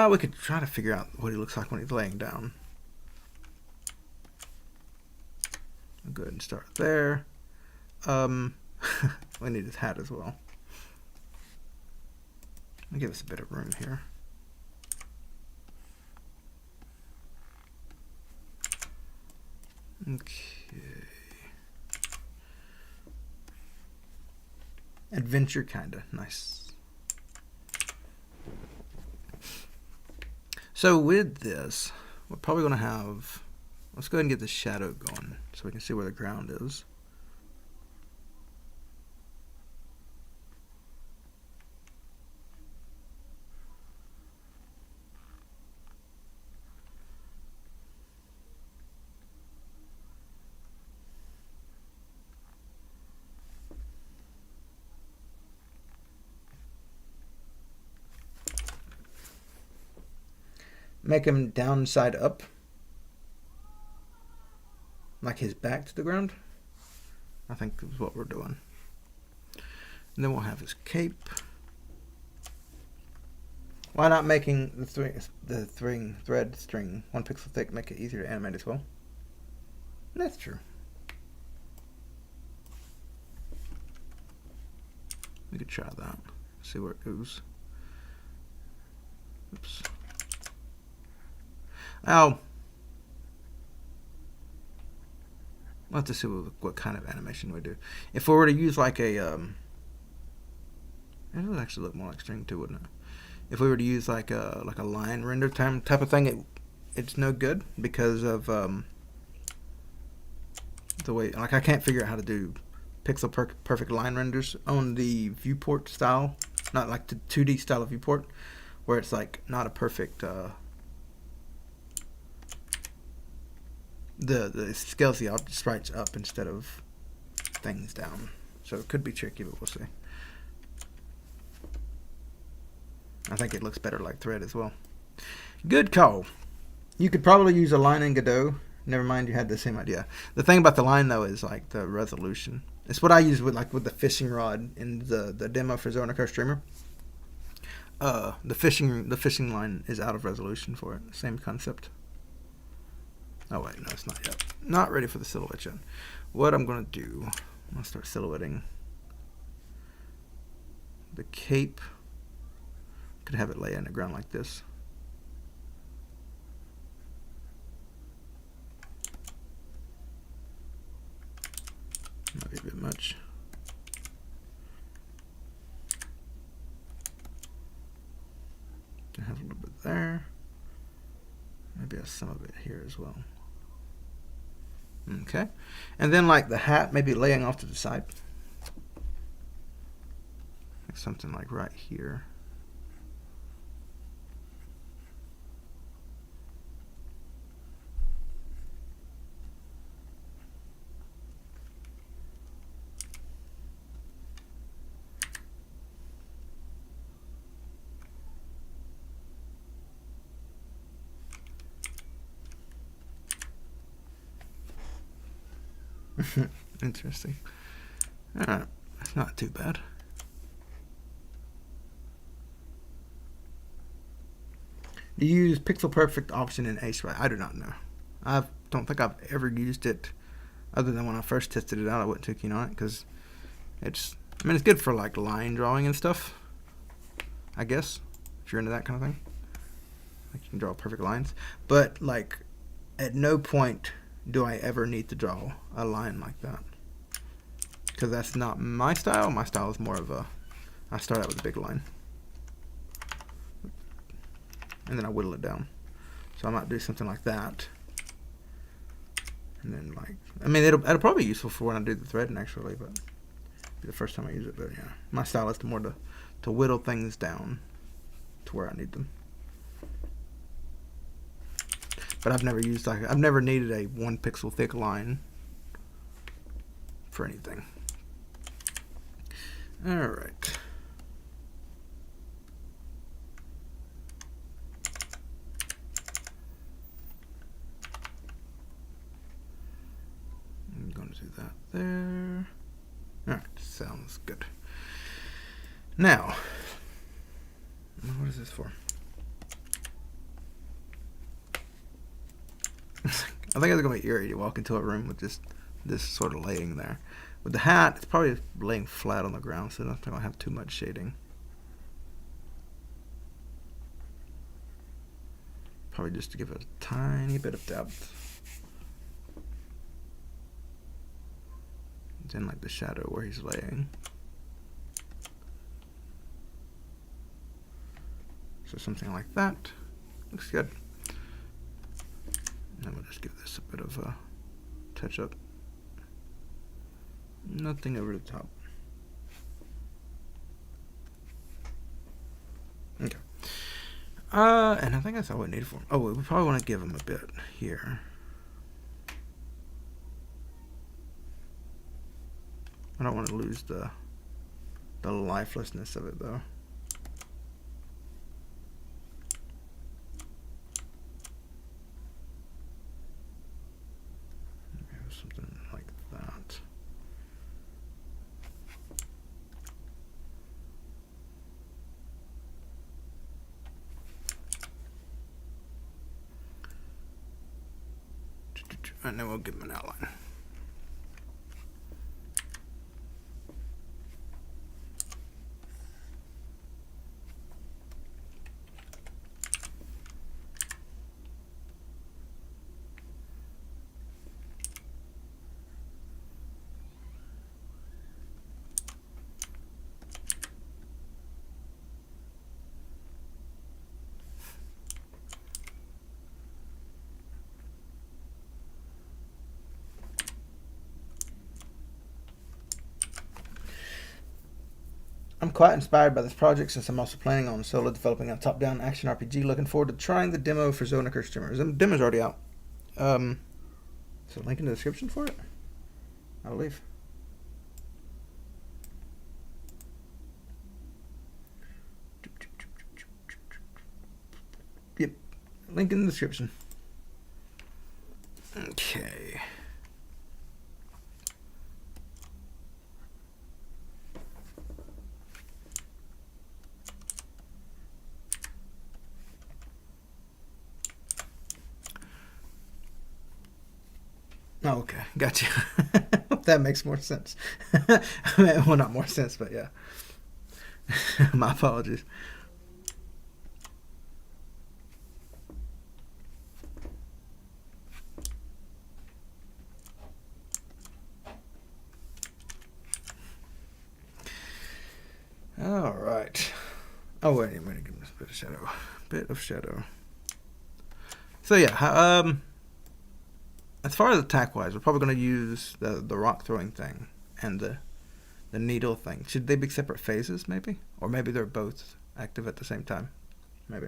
We could try to figure out what he looks like when he's laying down. I'll go ahead and start there. We need his hat as well. Let me give us a bit of room here. Okay. Adventure kinda. Nice. So with this, we're probably going to have... Let's go ahead and get the shadow going so we can see where the ground is. Make him downside up. Like his back to the ground. I think is what we're doing. And then we'll have his cape. Why not making the thread string 1 pixel thick, make it easier to animate as well? That's true. We could try that. See where it goes. Oops. Oh. We'll have to see what kind of animation we do. If we were to use like a, it would actually look more like string too, wouldn't it? If we were to use like a line render type of thing, it's no good because of the way, like I can't figure out how to do pixel perfect line renders on the viewport style, not like the 2D style of viewport, where it's like not a perfect. The scales the sprites up instead of things down. So it could be tricky, but we'll see. I think it looks better like thread as well. Good call. You could probably use a line in Godot. Never mind, you had the same idea. The thing about the line though is like the resolution. It's what I use with the fishing rod in the demo for Zonacar Streamer. The fishing line is out of resolution for it. Same concept. Oh wait, no, it's not yet. Not ready for the silhouette yet. What I'm gonna do, I'm gonna start silhouetting the cape. Could have it lay on the ground like this. Might be a bit much. Can have a little bit there. Maybe have some of it here as well. Okay, and then like the hat, maybe laying off to the side, like something like right here. Interesting. Alright, that's not too bad. Do you use Pixel Perfect option in Ace-Sprite? I do not know. I don't think I've ever used it, other than when I first tested it out. I wasn't too keen on it because it's, I mean, it's good for like line drawing and stuff, I guess, if you're into that kind of thing. Like you can draw perfect lines, but like at no point do I ever need to draw a line like that, because that's not my style. My style is more of a, I start out with a big line and then I whittle it down. So I might do something like that, and then like, I mean, it'll probably be useful for when I do the threading actually, but it'll be the first time I use it. But yeah, my style is more to whittle things down to where I need them. But I've never used, like, I've never needed a 1 pixel thick line for anything. All right. I'm going to do that there. All right, sounds good. Now, what is this for? I think it's going to be eerie to walk into a room with just this sort of laying there. With the hat, it's probably laying flat on the ground, so it's not going to have too much shading. Probably just to give it a tiny bit of depth. Then like the shadow where he's laying. So something like that. Looks good. And we'll just give this a bit of a touch up. Nothing over the top. Okay. And I think that's all we need for him. Oh, we probably want to give him a bit here. I don't want to lose the lifelessness of it though. Something like that. And then we'll give him an outline. I'm quite inspired by this project since I'm also planning on solo developing a top-down action RPG. Looking forward to trying the demo for Zonaker streamers. The demo's already out. So link in the description for it, I believe. Yep, link in the description. Okay. Oh, okay, gotcha. That makes more sense. Well, not more sense, but yeah. My apologies. All right. Oh wait, I'm gonna give this a bit of shadow. Bit of shadow. So yeah, as far as attack wise, we're probably gonna use the rock throwing thing and the needle thing. Should they be separate phases, maybe, or maybe they're both active at the same time? Maybe.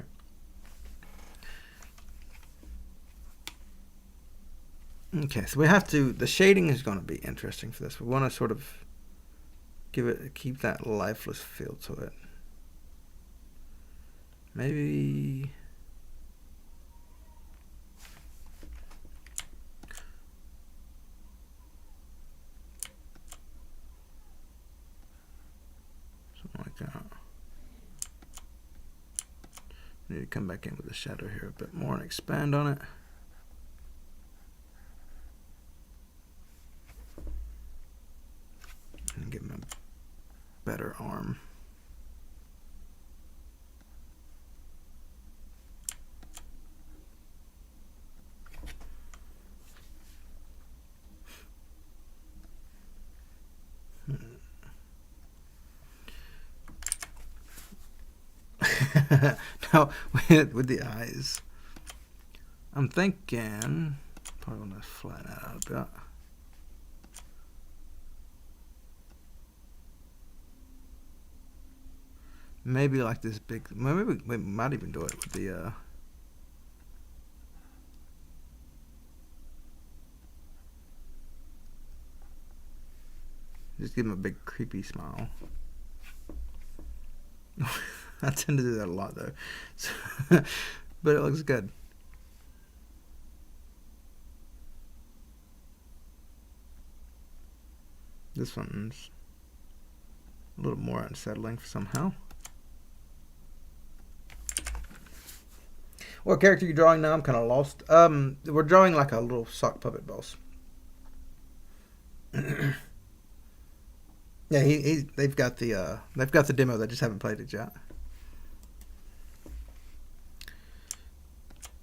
Okay, so we have to. The shading is going to be interesting for this. We want to sort of keep that lifeless feel to it. Maybe. Something like that. Need to come back in with the shadow here a bit more and expand on it. And give him a better arm. Now, with the eyes, I'm thinking probably want to flatten that out a bit. Maybe like this big. Maybe we might even do it with the. Just give him a big creepy smile. I tend to do that a lot though, but it looks good. This one's a little more unsettling somehow. What character are you drawing now? I'm kind of lost. We're drawing like a little sock puppet boss. Yeah, they've got the demo. They just haven't played it yet.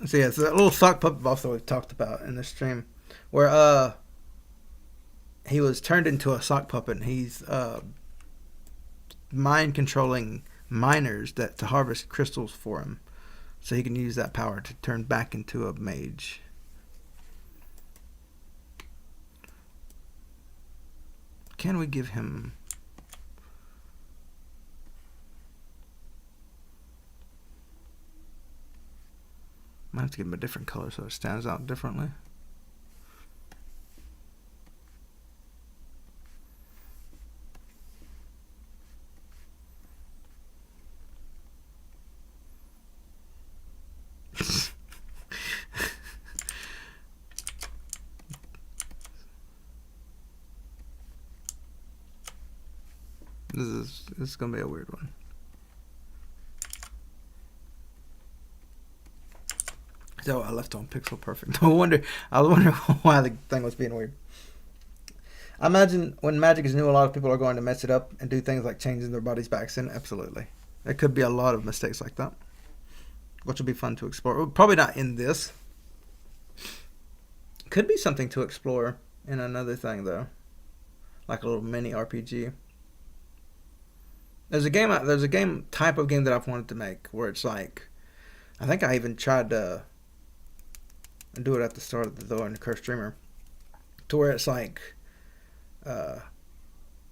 So yeah, it's that little sock puppet boss that we've talked about in this stream, where he was turned into a sock puppet, and he's mind controlling miners to harvest crystals for him, so he can use that power to turn back into a mage. Can we give him? Might have to give him a different color so it stands out differently. This is gonna be a weird one. So I left on pixel perfect. I wonder why the thing was being weird. I imagine when Magic is new, a lot of people are going to mess it up and do things like changing their bodies back in. Absolutely, there could be a lot of mistakes like that, which will be fun to explore. Probably not in this. Could be something to explore in another thing though, like a little mini RPG. There's a game type of game that I've wanted to make where it's like, I think I even tried to do it at the start of the Though in the Cursed Dreamer, to where it's like,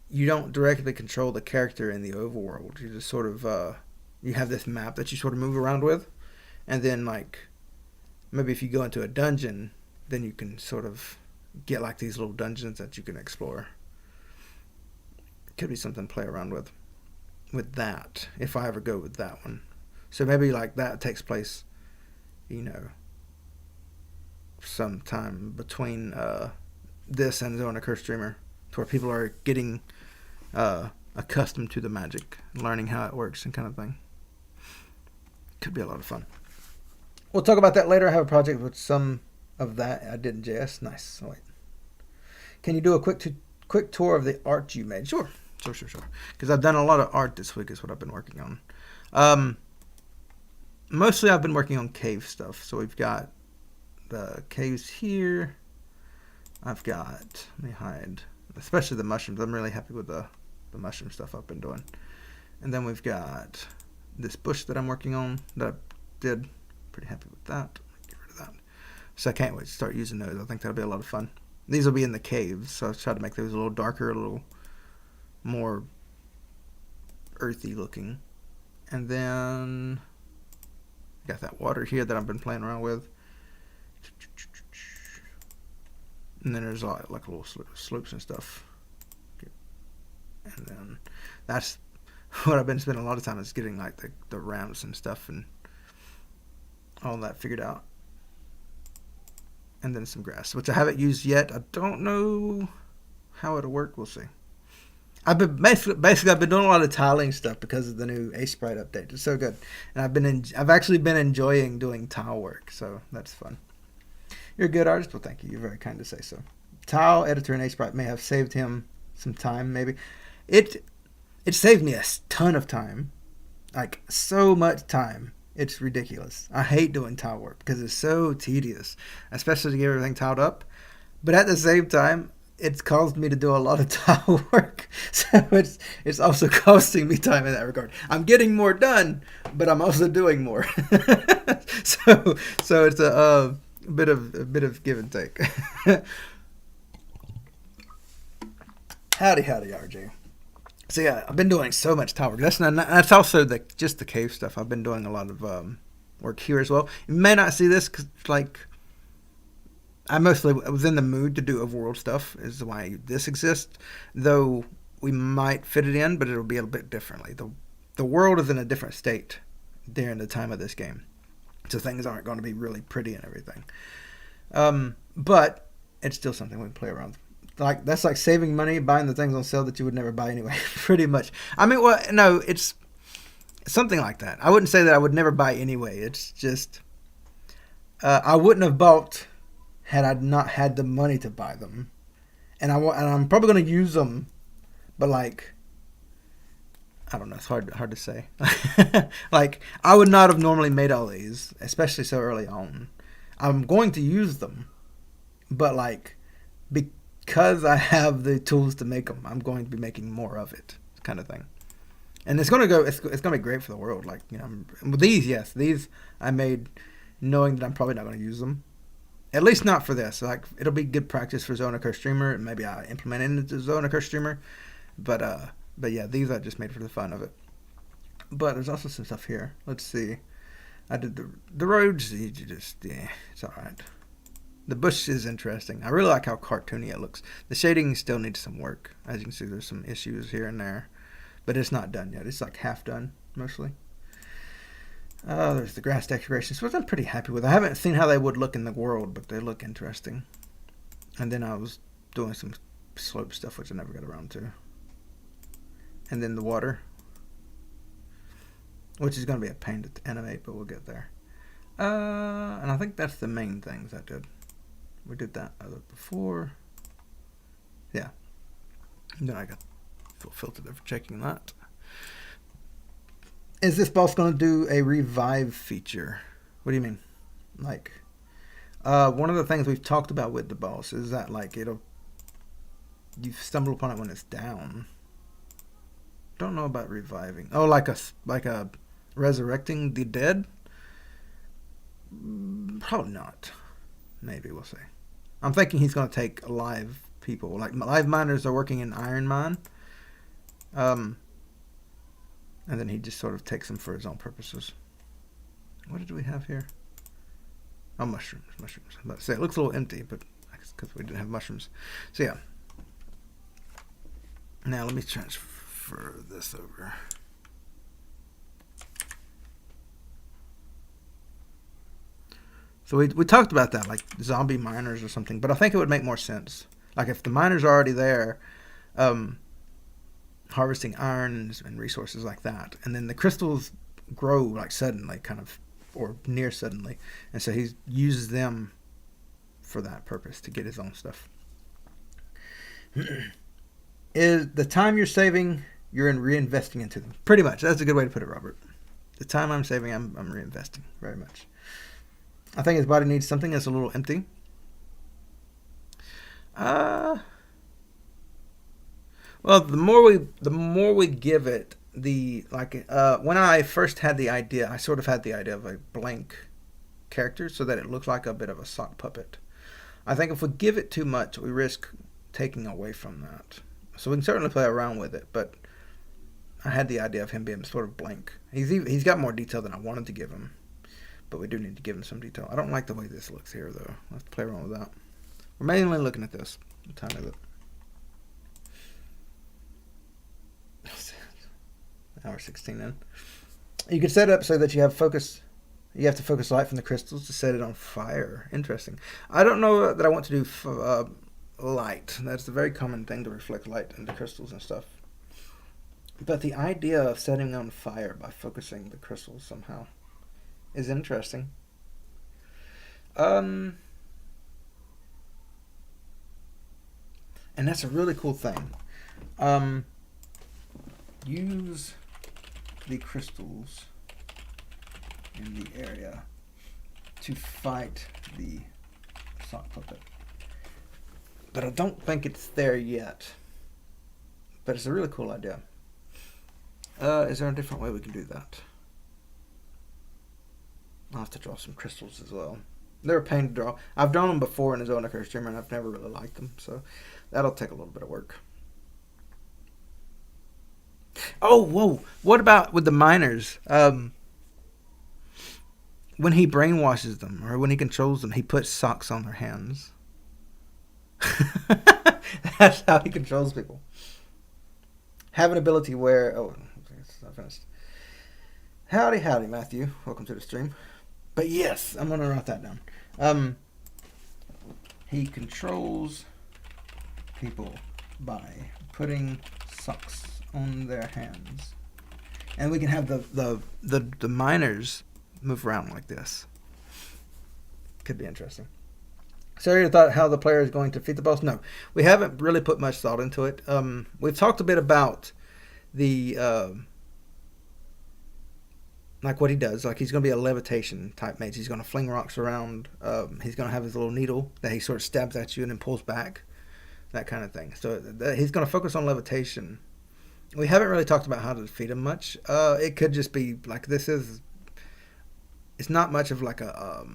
you don't directly control the character in the overworld. You just sort of you have this map that you sort of move around with, and then like maybe if you go into a dungeon, then you can sort of get like these little dungeons that you can explore. Could be something to play around with that, if I ever go with that one. So maybe like that takes place, sometime between this and Though in the Cursed Dreamer, to where people are getting accustomed to the magic, learning how it works and kind of thing. Could be a lot of fun. We'll talk about that later. I have a project with some of that I did in JS. Nice. Oh, wait. Can you do a quick tour of the art you made? Sure. Sure. Because I've done a lot of art this week is what I've been working on. Mostly I've been working on cave stuff. So we've got the caves here. I've got, let me hide, especially the mushrooms. I'm really happy with the mushroom stuff I've been doing. And then we've got this bush that I'm working on that I did. Pretty happy with that. Get rid of that. So I can't wait to start using those. I think that'll be a lot of fun. These will be in the caves, so I tried to make those a little darker, a little more earthy looking. And then got that water here that I've been playing around with. And then there's like little slopes and stuff. And then that's what I've been spending a lot of time is getting like the ramps and stuff and all that figured out. And then some grass, which I haven't used yet. I don't know how it'll work. We'll see. I've been basically I've been doing a lot of tiling stuff because of the new Sprite update. It's so good, and I've actually been enjoying doing tile work, so that's fun. You're a good artist. Well, thank you. You're very kind to say so. Tile editor in Sprite may have saved him some time. Maybe it saved me a ton of time, like so much time. It's ridiculous. I hate doing tile work because it's so tedious, especially to get everything tiled up. But at the same time, it's caused me to do a lot of tile work. So it's also costing me time in that regard. I'm getting more done, but I'm also doing more. so it's a bit of give and take. Howdy, RJ. So yeah, I've been doing so much tile work. That's also just the cave stuff. I've been doing a lot of work here as well. You may not see this because I mostly was in the mood to do overworld stuff. Is why this exists. Though we might fit it in, but it'll be a bit differently. The world is in a different state during the time of this game, so things aren't going to be really pretty and everything. But it's still something we can play around with. That's like saving money, buying the things on sale that you would never buy anyway. Pretty much. I mean, well, no, it's something like that. I wouldn't say that I would never buy anyway. It's just I wouldn't have bought had I not had the money to buy them, and I'm probably going to use them, but like I don't know. It's hard to say. Like I would not have normally made all these, especially so early on. I'm going to use them, but like because I have the tools to make them, I'm going to be making more of it, kind of thing. And it's gonna be great for the world. Like these I made knowing that I'm probably not going to use them, at least not for this. Like it'll be good practice for Zone Occur Streamer, and maybe I implement it into Zone Occur Streamer. But yeah, these I just made for the fun of it. But there's also some stuff here. Let's see. I did the roads. It's all right. The bush is interesting. I really like how cartoony it looks. The shading still needs some work. As you can see, there's some issues here and there. But it's not done yet. It's like half done, mostly. There's the grass decorations, which I'm pretty happy with. I haven't seen how they would look in the world, but they look interesting. And then I was doing some slope stuff, which I never got around to. And then the water, which is going to be a pain to animate, but we'll get there. And I think that's the main things I did. We did that before. Yeah. And then I got filtered there for checking that. Is this boss going to do a revive feature? What do you mean? Like, one of the things we've talked about with the boss is that like you stumble upon it when it's down. Don't know about reviving. Oh, like a resurrecting the dead? Probably not. Maybe we'll see. I'm thinking he's going to take live people. Like live miners are working in iron mine. And then he just sort of takes them for his own purposes. What did we have here? Oh, mushrooms. I'm about to say, it looks a little empty, but because we didn't have mushrooms. So yeah. Now let me transfer this over. So we talked about that, like zombie miners or something, but I think it would make more sense. Like if the miners are already there, harvesting iron and resources like that, and then the crystals grow like suddenly, kind of, or near suddenly, and so he uses them for that purpose to get his own stuff. Is the time you're saving, you're in reinvesting into them. Pretty much. That's a good way to put it, Robert. The time I'm saving, I'm reinvesting very much. I think his body needs something that's a little empty. Well, the more we give it, when I first had the idea, I sort of had the idea of a blank character so that it looks like a bit of a sock puppet. I think if we give it too much, we risk taking away from that. So we can certainly play around with it, but I had the idea of him being sort of blank. He's got more detail than I wanted to give him, but we do need to give him some detail. I don't like the way this looks here, though. Let's play around with that. We're mainly looking at this. What time is it? Hour 16 in. You can set it up so that you have focus. You have to focus light from the crystals to set it on fire. Interesting. I don't know that I want to do light. That's the very common thing to reflect light into crystals and stuff. But the idea of setting on fire by focusing the crystals somehow is interesting. And that's a really cool thing. Use the crystals in the area to fight the sock puppet. But I don't think it's there yet. But it's a really cool idea. Is there a different way we can do that? I'll have to draw some crystals as well. They're a pain to draw. I've drawn them before in a Zona Curse streamer and I've never really liked them. So that'll take a little bit of work. Oh, whoa. What about with the miners? When he brainwashes them or when he controls them, he puts socks on their hands. That's how he controls people. Have an ability where... Oh, it's not finished. Howdy, Matthew. Welcome to the stream. But yes, I'm going to write that down. He controls people by putting socks on their hands. And we can have the miners move around like this. Could be interesting. So you thought how the player is going to defeat the boss? No, we haven't really put much thought into it. We've talked a bit about the like what he does. Like he's going to be a levitation type mage. He's going to fling rocks around. He's going to have his little needle that he sort of stabs at you and then pulls back. That kind of thing. So he's going to focus on levitation. We haven't really talked about how to defeat him much. It could just be like this is. It's not much of like a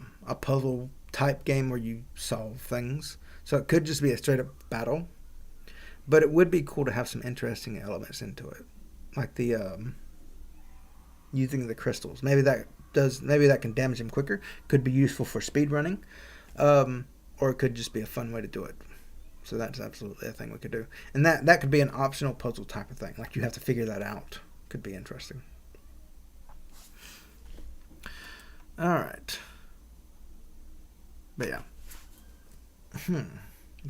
puzzle type game where you solve things. So it could just be a straight up battle. But it would be cool to have some interesting elements into it. Like the using the crystals. Maybe that can damage him quicker. Could be useful for speed running. Or it could just be a fun way to do it. So that's absolutely a thing we could do. And that could be an optional puzzle type of thing. Like you have to figure that out. Could be interesting. Alright. But yeah.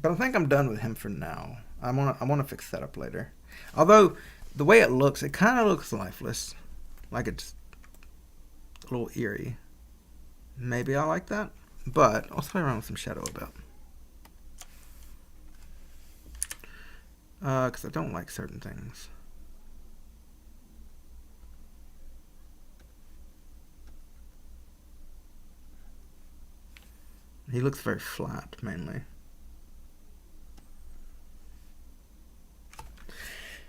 But I think I'm done with him for now. I wanna fix that up later. Although the way it looks, it kinda looks lifeless. Like it's a little eerie. Maybe I like that. But I'll play around with some shadow about. Because I don't like certain things. He looks very flat, mainly.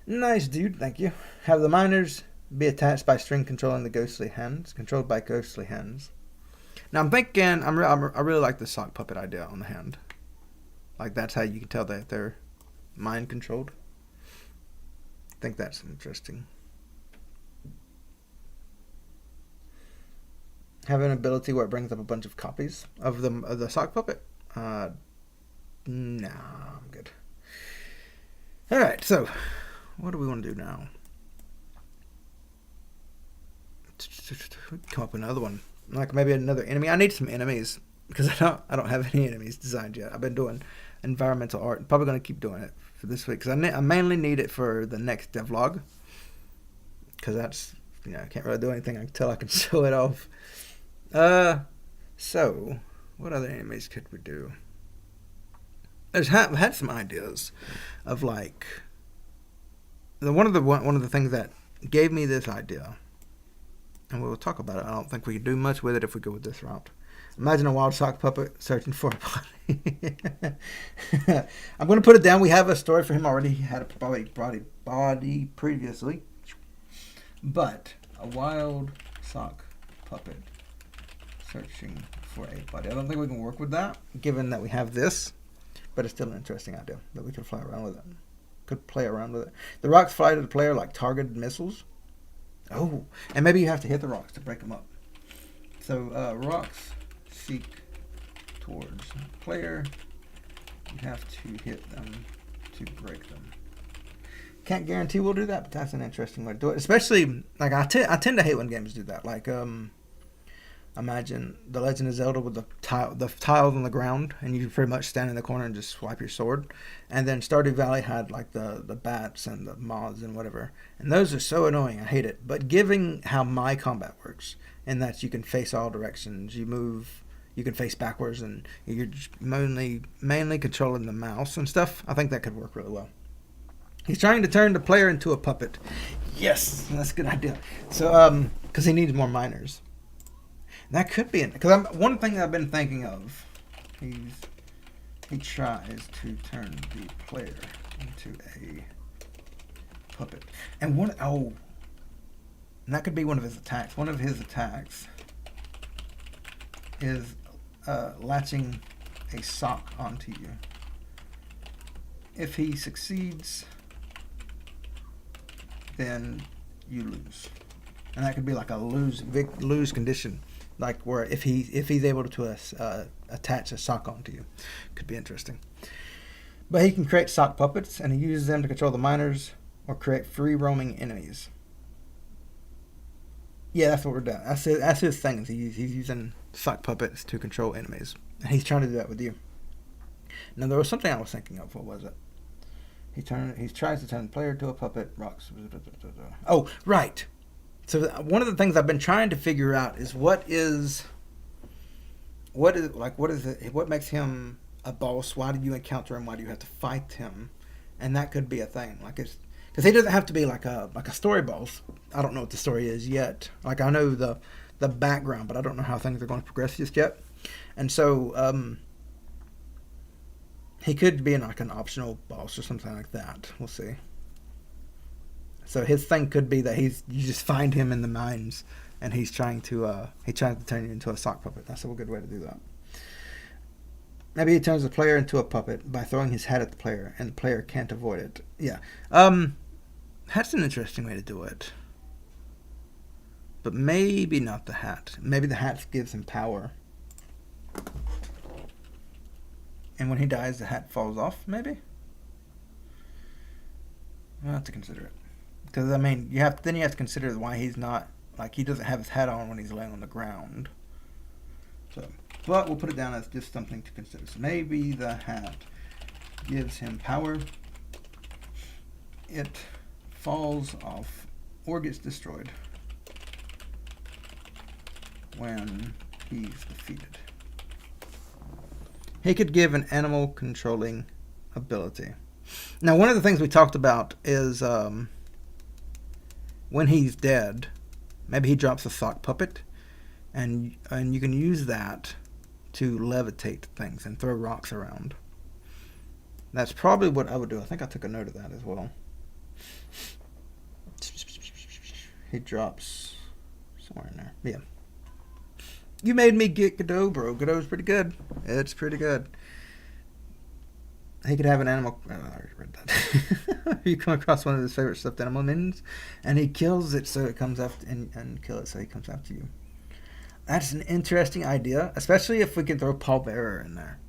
Nice, dude. Thank you. Have the miners be attached by string controlling the ghostly hands. Controlled by ghostly hands. Now, I'm thinking... I really like the sock puppet idea on the hand. Like, that's how you can tell that they're mind-controlled. I think that's interesting. Have an ability where it brings up a bunch of copies of the sock puppet. Nah, I'm good. All right, so what do we want to do now? Come up with another one, like maybe another enemy. I need some enemies because I don't have any enemies designed yet. I've been doing environmental art. I'm probably going to keep doing it for this week because I mainly need it for the next devlog. Because that's I can't really do anything until I can show it off. So, what other enemies could we do? I've had some ideas of like one of the things that gave me this idea, and we'll talk about it. I don't think we can do much with it if we go with this route. Imagine a wild sock puppet searching for a body. I'm going to put it down. We have a story for him already. He had a body previously. But a wild sock puppet searching for a body. I don't think we can work with that, given that we have this. But it's still an interesting idea that we could fly around with it. Could play around with it. The rocks fly to the player like targeted missiles. Oh, and maybe you have to hit the rocks to break them up. So rocks seek towards the player. You have to hit them to break them. Can't guarantee we'll do that, but that's an interesting way to do it. Especially, like, I tend to hate when games do that. Like, imagine The Legend of Zelda with the tiles on the ground, and you pretty much stand in the corner and just swipe your sword. And then Stardew Valley had, like, the bats and the moths and whatever. And those are so annoying. I hate it. But given how my combat works, in that you can face all directions, you move, you can face backwards, and you're mainly controlling the mouse and stuff, I think that could work really well. He's trying to turn the player into a puppet. Yes, that's a good idea. So, because he needs more miners. That could be it. Because one thing I've been thinking of, he tries to turn the player into a puppet. And and that could be one of his attacks. One of his attacks is latching a sock onto you. If he succeeds, then you lose, and that could be like a lose condition, like where if he's able to attach a sock onto you, could be interesting. But he can create sock puppets, and he uses them to control the miners or create free roaming enemies. Yeah, that's what we're doing. That's his thing. He's using sock puppets to control enemies, and he's trying to do that with you. Now there was something I was thinking of. What was it? He tries to turn the player to a puppet. Rocks. Oh, right. So one of the things I've been trying to figure out is what makes him a boss? Why do you encounter him? Why do you have to fight him? And that could be a thing. Like it's because he doesn't have to be like a story boss. I don't know what the story is yet. Like I know the background, but I don't know how things are going to progress just yet. And so he could be like an optional boss or something like that. We'll see. So his thing could be that you just find him in the mines, and he's trying to turn you into a sock puppet. That's a good way to do that. Maybe he turns the player into a puppet by throwing his hat at the player, and the player can't avoid it. Yeah. That's an interesting way to do it. But maybe not the hat. Maybe the hat gives him power. And when he dies, the hat falls off, maybe? I'll have to consider it. Because, I mean, you have to consider why he's not, like, he doesn't have his hat on when he's laying on the ground. So, but we'll put it down as just something to consider. So maybe the hat gives him power. It falls off or gets destroyed when he's defeated. He could give an animal controlling ability. Now, one of the things we talked about is when he's dead, maybe he drops a sock puppet, and you can use that to levitate things and throw rocks around. That's probably what I would do. I think I took a note of that as well. He drops somewhere in there. Yeah. You made me get Godot, bro. Godot's pretty good. It's pretty good. He could have an animal. Oh, I already read that. You come across one of his favorite stuffed animal minions, and he kills it so it comes after and kill it so he comes after you. That's an interesting idea, especially if we can throw Paul Bearer in there.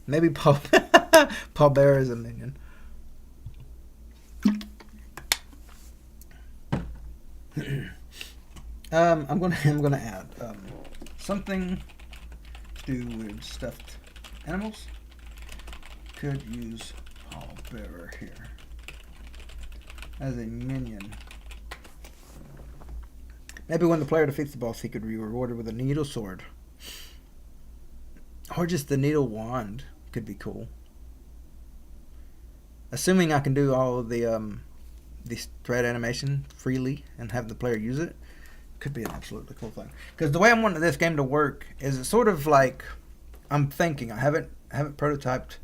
Maybe Paul Bearer is a minion. I'm gonna add something to do with stuffed animals. Could use Paul Bearer here as a minion. Maybe when the player defeats the boss, he could be rewarded with a needle sword. Or just the needle wand could be cool. Assuming I can do all of the thread animation freely and have the player use it, could be an absolutely cool thing. Because the way I'm wanting this game to work is it's sort of like I'm thinking. I haven't prototyped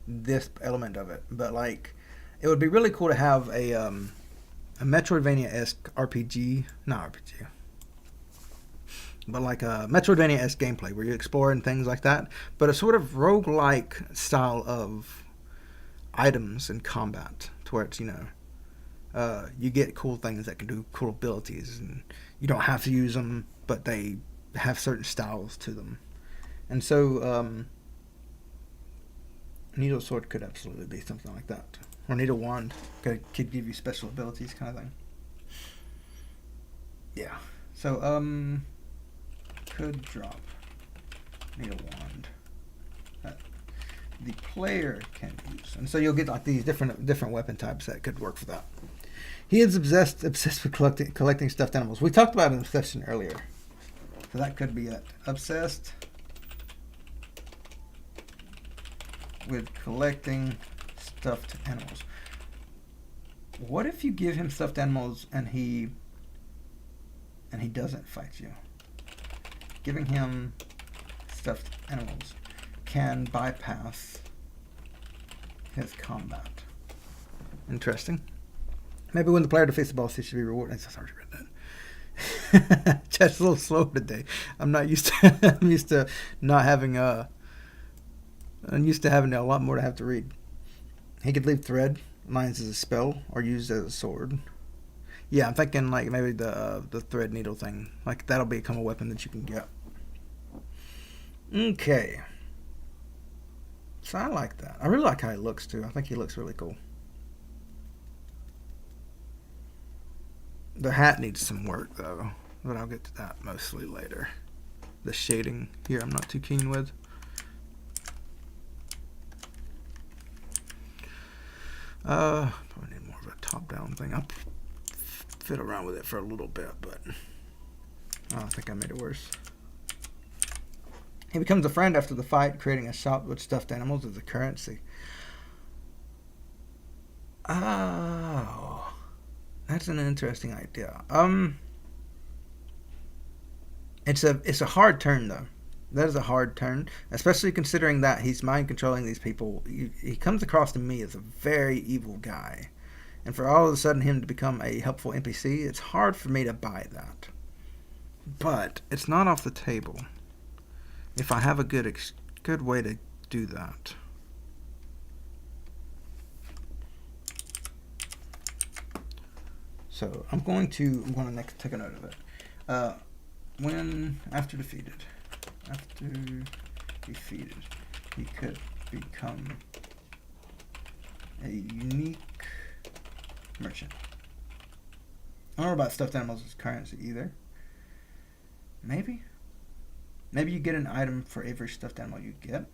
this element of it, but like it would be really cool to have a Metroidvania-esque RPG, not RPG, but like a Metroidvania-esque gameplay where you explore and things like that, but a sort of roguelike style of items and combat to where it's, you get cool things that can do cool abilities, and you don't have to use them, but they have certain styles to them. And so, Needle Sword could absolutely be something like that. Or Needle Wand could give you special abilities, kind of thing. Yeah. So, could drop Needle Wand that the player can use. And so you'll get like these different weapon types that could work for that. He is obsessed with collecting stuffed animals. We talked about an obsession earlier. So that could be it. Obsessed with collecting stuffed animals. What if you give him stuffed animals and he doesn't fight you? Giving him stuffed animals can bypass his combat. Interesting. Maybe when the player defeats the boss, he should be rewarded. I already read that. Chat's a little slow today. I'm not used to. I'm used to not having I'm used to having a lot more to have to read. He could leave thread lines as a spell or used as a sword. Yeah, I'm thinking like maybe the thread needle thing. Like that'll become a weapon that you can get. Okay. So I like that. I really like how he looks too. I think he looks really cool. The hat needs some work though, but I'll get to that mostly later. The shading here I'm not too keen with. Probably need more of a top-down thing. I'll fiddle around with it for a little bit, but I don't think I made it worse. He becomes a friend after the fight, creating a shop with stuffed animals as a currency. Oh, that's an interesting idea. It's a hard turn though. That is a hard turn, especially considering that he's mind controlling these people. He comes across to me as a very evil guy, and for all of a sudden him to become a helpful NPC, it's hard for me to buy that. But it's not off the table if I have a good way to do that. So I'm going to take a note of it. When after defeated, he could become a unique merchant. I don't know about stuffed animals as currency either. Maybe you get an item for every stuffed animal you get.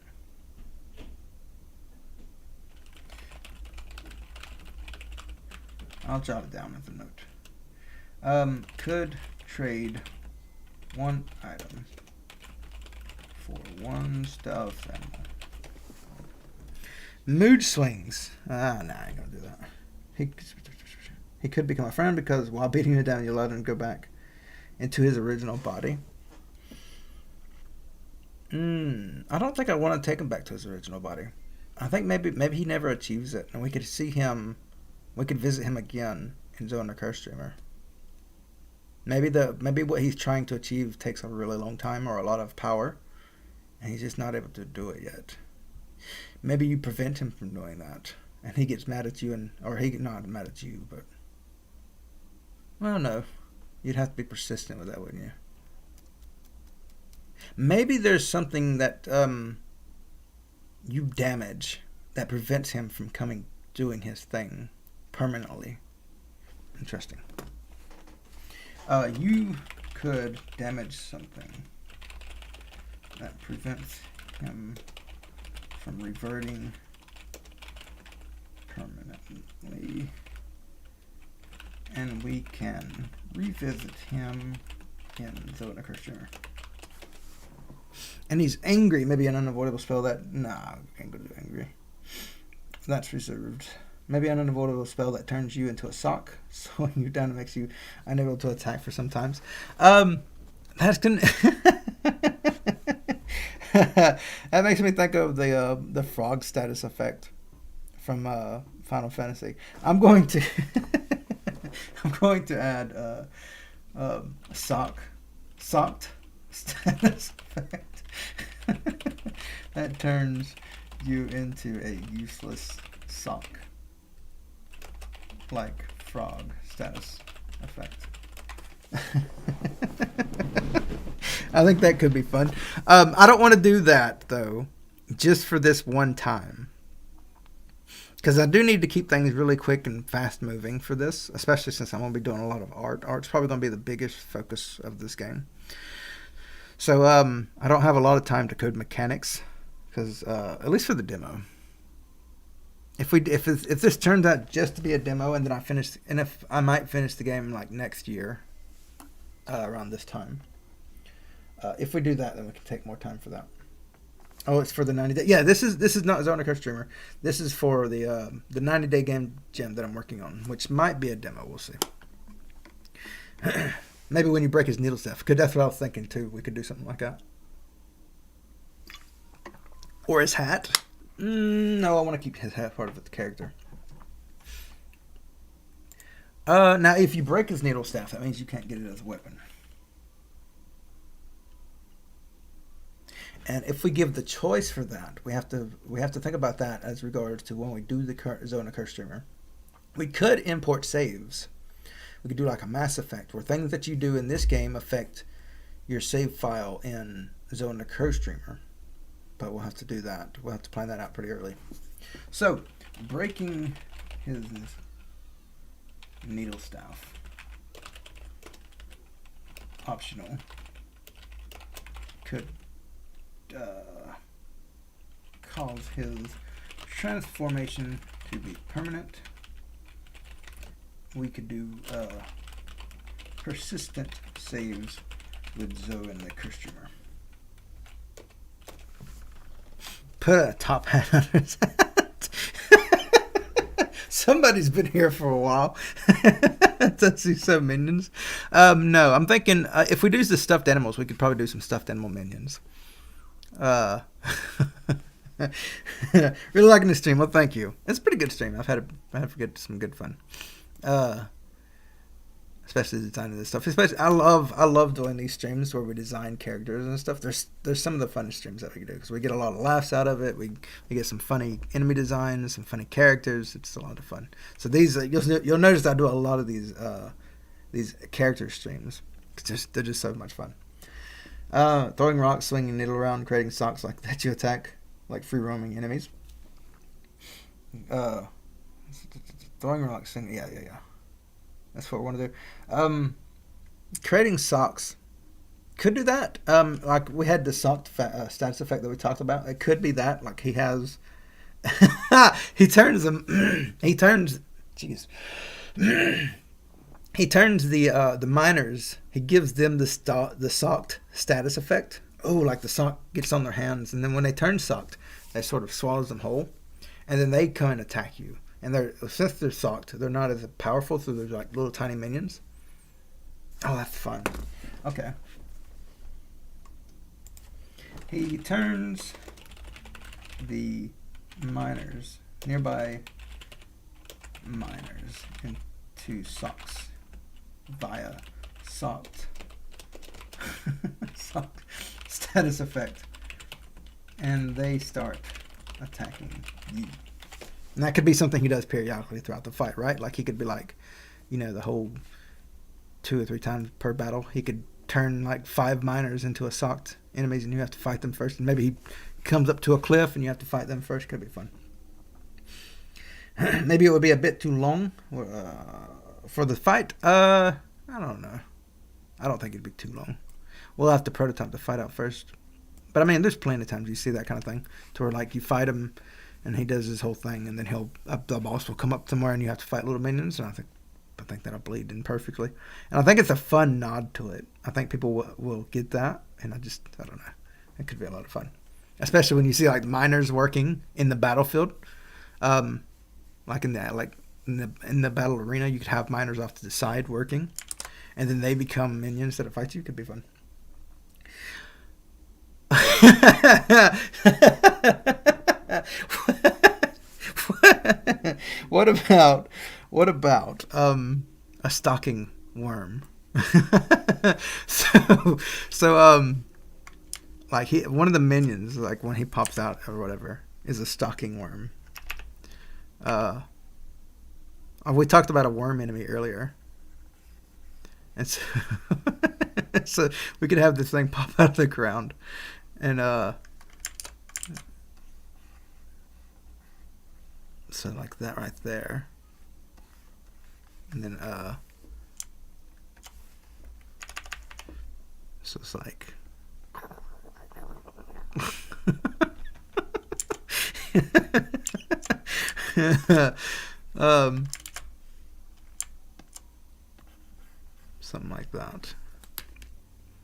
I'll jot it down as a note. Could trade one item for one stuffed animal. Mood swings. Nah, I ain't gonna do that. He could become a friend because while beating him down, you let him go back into his original body. I don't think I want to take him back to his original body. I think maybe he never achieves it, and we could see him. We could visit him again in Zone the Curse Dreamer. Maybe what he's trying to achieve takes a really long time or a lot of power, and he's just not able to do it yet. Maybe you prevent him from doing that, and he gets mad at you, or he not mad at you, but well, no, you'd have to be persistent with that, wouldn't you? Maybe there's something that you damage that prevents him from doing his thing permanently. Interesting. You could damage something that prevents him from reverting permanently, and we can revisit him in Zone the Curse Dreamer. And he's angry. Maybe an unavoidable spell that... Nah, I can't go to angry. That's reserved. Maybe an unavoidable spell that turns you into a sock. So when you're down, it makes you unable to attack for sometimes. That's gonna... That makes me think of the frog status effect from Final Fantasy. I'm going to... I'm going to add socked status effect. That turns you into a useless sock, like frog status effect. I think that could be fun. I don't want to do that though, just for this one time, because I do need to keep things really quick and fast moving for this, especially since I'm going to be doing a lot of art. Art's probably going to be the biggest focus of this game. So I don't have a lot of time to code mechanics, because at least for the demo. If this turns out just to be a demo, and then if I might finish the game like next year, around this time. If we do that, then we can take more time for that. Oh, it's for the 90 day. Yeah, this is not Zone of Curse Streamer. This is for the 90-day game gem that I'm working on, which might be a demo. We'll see. Maybe when you break his needle staff. Because that's what I was thinking, too. We could do something like that. Or his hat. No, I want to keep his hat part of the character. Now, if you break his needle staff, that means you can't get it as a weapon. And if we give the choice for that, we have to think about that as regards to when we do the Zone of Curse Streamer. We could import saves. We could do like a Mass Effect, where things that you do in this game affect your save file in Zone of Curse Streamer. But we'll have to do that. We'll have to plan that out pretty early. So, breaking his needle staff. Optional. Could cause his transformation to be permanent. We could do persistent saves with Zoe and the Curse Streamer. Put a top hat on his hat. Somebody's been here for a while. Does he sew minions? No, I'm thinking if we do the stuffed animals, we could probably do some stuffed animal minions. Really liking the stream. Well, thank you. It's a pretty good stream. I've had some good fun. Especially designing this stuff. Especially, I love doing these streams where we design characters and stuff. There's some of the funnest streams that we can do because we get a lot of laughs out of it. We get some funny enemy designs, some funny characters. It's a lot of fun. So these you'll notice I do a lot of these character streams. They're just so much fun. Throwing rocks, swinging needle around, creating socks like that you attack like free roaming enemies. Throwing rocks, swinging, yeah. That's what we want to do. Creating socks. Could do that. Like we had the sock status effect that we talked about. It could be that. Like he has... he turns them... he turns... Jeez. He turns the miners... He gives them the socked status effect. Oh, like the sock gets on their hands. And then when they turn socked, that sort of swallows them whole. And then they come and attack you. And since they're socked, they're not as powerful, so they're like little tiny minions. Oh, that's fun. Okay. He turns the nearby miners, into socks via socked status effect. And they start attacking you. And that could be something he does periodically throughout the fight, right? Like he could be like, the whole 2 or 3 times per battle, he could turn like 5 miners into a socked enemies and you have to fight them first. And maybe he comes up to a cliff and you have to fight them first. Could be fun. Maybe it would be a bit too long for the fight. I don't know. I don't think it'd be too long. We'll have to prototype the fight out first. But I mean, there's plenty of times you see that kind of thing to where like you fight him and he does his whole thing, and then the boss will come up somewhere, and you have to fight little minions. And I think that'll bleed in perfectly. And I think it's a fun nod to it. I think people will get that, and I don't know. It could be a lot of fun, especially when you see like miners working in the battlefield, like in the battle arena. You could have miners off to the side working, and then they become minions that fight you. Could be fun. What about a stalking worm? so like one of the minions, like when he pops out or whatever, is a stalking worm. We talked about a worm enemy earlier, and so, so we could have this thing pop out of the ground, and so like that right there, and then so it's like something like that,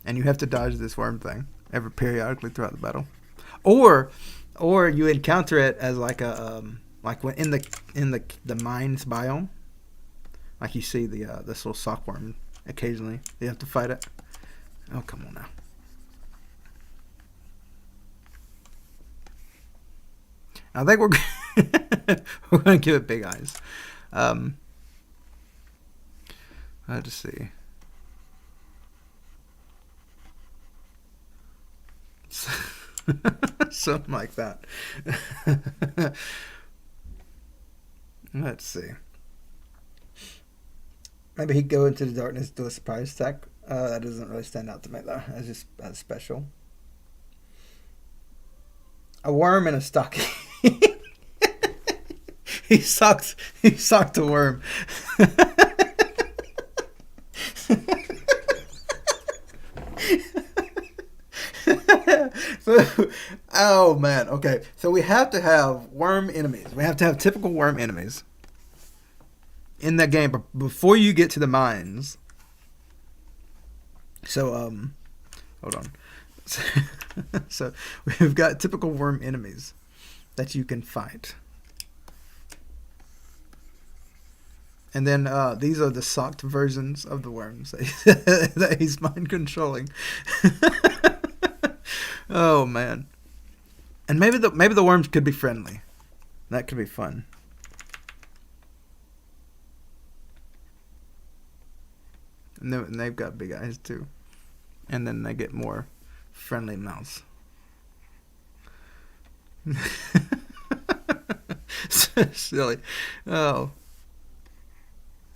and you have to dodge this worm thing every periodically throughout the battle, or you encounter it as like a like when in the mines biome, like you see this little sock worm occasionally. You have to fight it. Oh, come on now. I think we're going to give it big eyes. Let's see. Something like that. Let's see. Maybe he'd go into the darkness, do a surprise attack. That doesn't really stand out to me though. That's just as special. A worm in a stocking. He socked a worm. So, oh man, okay. So we have to have worm enemies. We have to have typical worm enemies in that game before you get to the mines. So hold on. So we've got typical worm enemies that you can fight. And then these are the socked versions of the worms that he's mind controlling. Oh man. And maybe the worms could be friendly. That could be fun. And they've got big eyes too. And then they get more friendly mouths. So silly. Oh.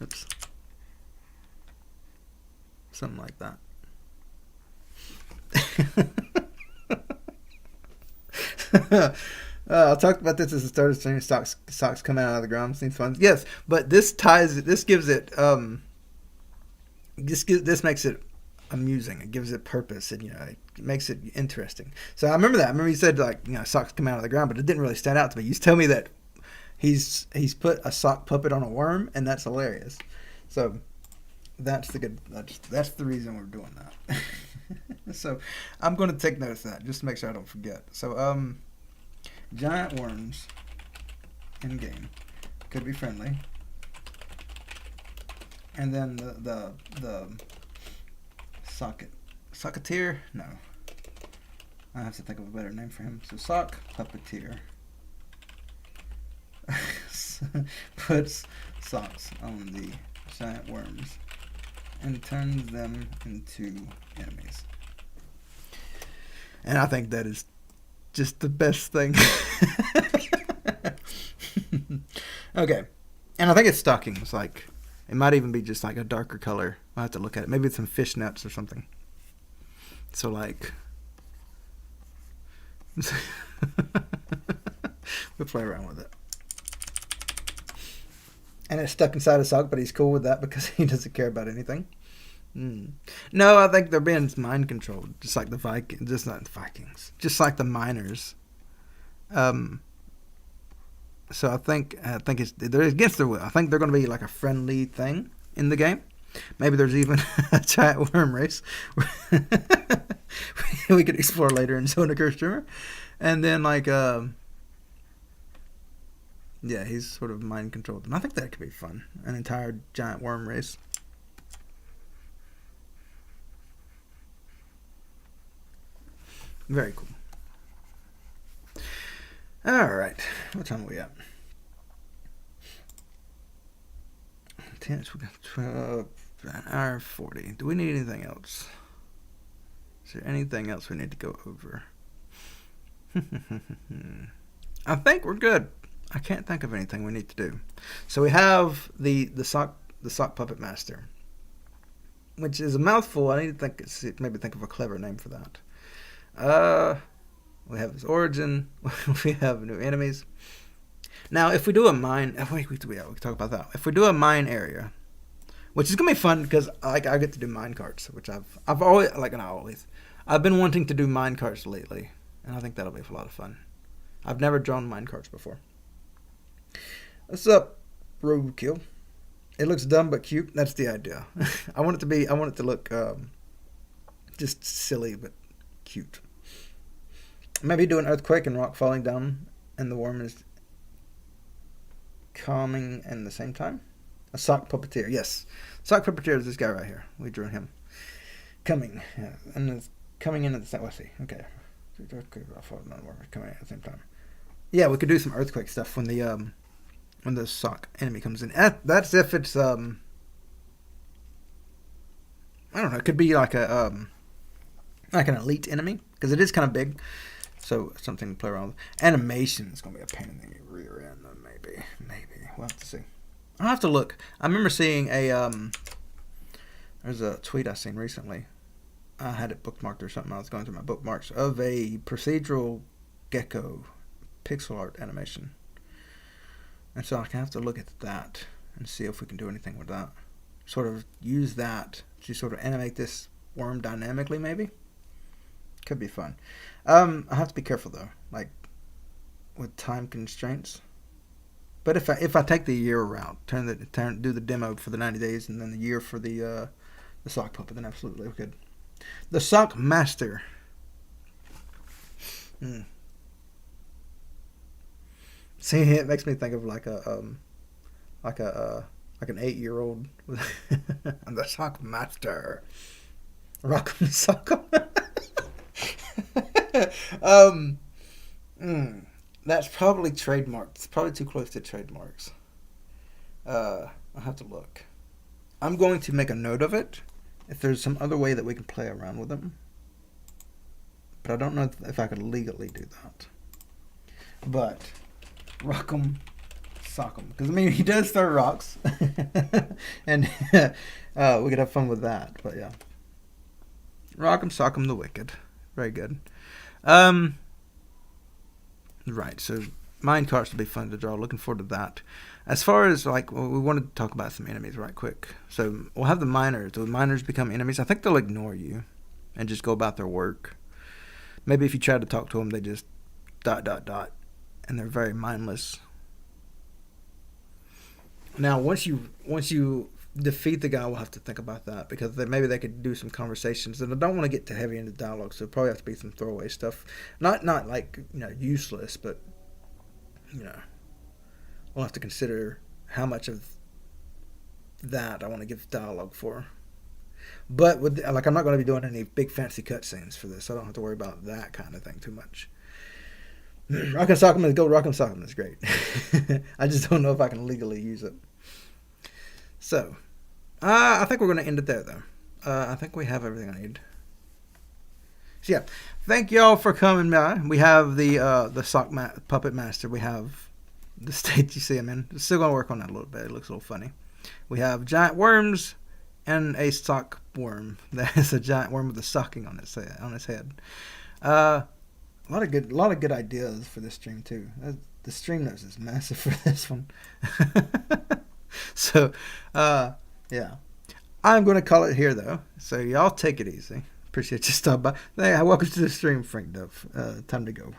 Oops. Something like that. I talked about this as a starter stream. Socks coming out of the ground. Seems fun. Yes, but this gives it this makes it amusing. It gives it purpose, and it makes it interesting. So I remember that. I remember you said socks come out of the ground, but it didn't really stand out to me. You tell me that he's put a sock puppet on a worm, and that's hilarious. So that's the reason we're doing that. So I'm going to take notice of that just to make sure I don't forget. So giant worms in game could be friendly, and then the socketeer. No, I have to think of a better name for him. So sock puppeteer puts socks on the giant worms and turns them into enemies. And I think that is just the best thing. Okay. And I think it's stockings. Like, it might even be just like a darker color. I'll have to look at it. Maybe it's some fishnets or something. So, like, we'll play around with it. And it's stuck inside a sock, but he's cool with that because he doesn't care about anything. No, I think they're being mind controlled, just like the Vikings. Just not the Vikings, just like the miners. So I think they're against their will. I think they're going to be like a friendly thing in the game, Maybe there's even a giant worm race we could explore later in Zona Streamer. And then, like, yeah, he's sort of mind controlled. And I think that could be fun. An entire giant worm race. Very cool. Alright. What time are we at? 10, 12, an hour 40. Do we need anything else? Is there anything else we need to go over? I think we're good. I can't think of anything we need to do. So we have the sock puppet master, which is a mouthful. I need to maybe think of a clever name for that. We have his origin. We have new enemies. Now, if we do a mine, we can talk about that. If we do a mine area, which is gonna be fun because I get to do mine carts, which I've always I've been wanting to do mine carts lately, and I think that'll be a lot of fun. I've never drawn mine carts before. What's up, Roadkill? It looks dumb but cute. That's the idea. I want it to look just silly but cute. Maybe do an earthquake and rock falling down, and the worm is calming in the same time. A sock puppeteer, yes. Sock puppeteer is this guy right here. We drew him. Coming, yeah, and it's coming in at the same. Let's see. Okay, coming in at the same time. Yeah, we could do some earthquake stuff when the sock enemy comes in. That's if it's I don't know. It could be like an elite enemy because it is kind of big. So something to play around with. Animation is gonna be a pain in the rear end, though. Maybe we'll have to see. I'll have to look. I remember seeing there's a tweet I seen recently. I had it bookmarked or something. I was going through my bookmarks of a procedural gecko pixel art animation, and so I can have to look at that and see if we can do anything with that. Sort of use that to sort of animate this worm dynamically, maybe. Could be fun. I have to be careful though, like with time constraints. But if I take the year route, do the demo for the 90 days and then the year for the sock puppet, then absolutely we could. The sock master. See, it makes me think of like an 8-year-old. I'm the sock master. Rock'em sock'em. That's probably trademarked. It's probably too close to trademarks. I'll have to look. I'm going to make a note of it if there's some other way that we can play around with them. But I don't know if I could legally do that. But Rock'em Sock'em. Because, I mean, he does throw rocks. And we could have fun with that. But, yeah. Rock'em Sock'em the Wicked. Very good. Right, so mine carts will be fun to draw. Looking forward to that. As far as, we wanted to talk about some enemies right quick. So we'll have the miners. Do the miners become enemies? I think they'll ignore you and just go about their work. Maybe if you try to talk to them, they just ... and they're very mindless. Now, once you defeat the guy, we'll have to think about that because maybe they could do some conversations. And I don't want to get too heavy into dialogue, so probably have to be some throwaway stuff. Not like useless, but we'll have to consider how much of that I want to give dialogue for. But I'm not going to be doing any big fancy cutscenes for this. So I don't have to worry about that kind of thing too much. Rock'em Sock'em is go. Rock'em Sock'em is great. I just don't know if I can legally use it. So, I think we're going to end it there, though. I think we have everything I need. So, yeah. Thank y'all for coming by. We have the sock puppet master. We have the state you see him in. Still going to work on that a little bit. It looks a little funny. We have giant worms and a sock worm. That is a giant worm with a stocking on its head. A lot of good ideas for this stream, too. The stream notes is massive for this one. So, yeah. I'm going to call it here, though. So, y'all take it easy. Appreciate you stopping by. Hey, welcome to the stream, Frank Dove. Time to go.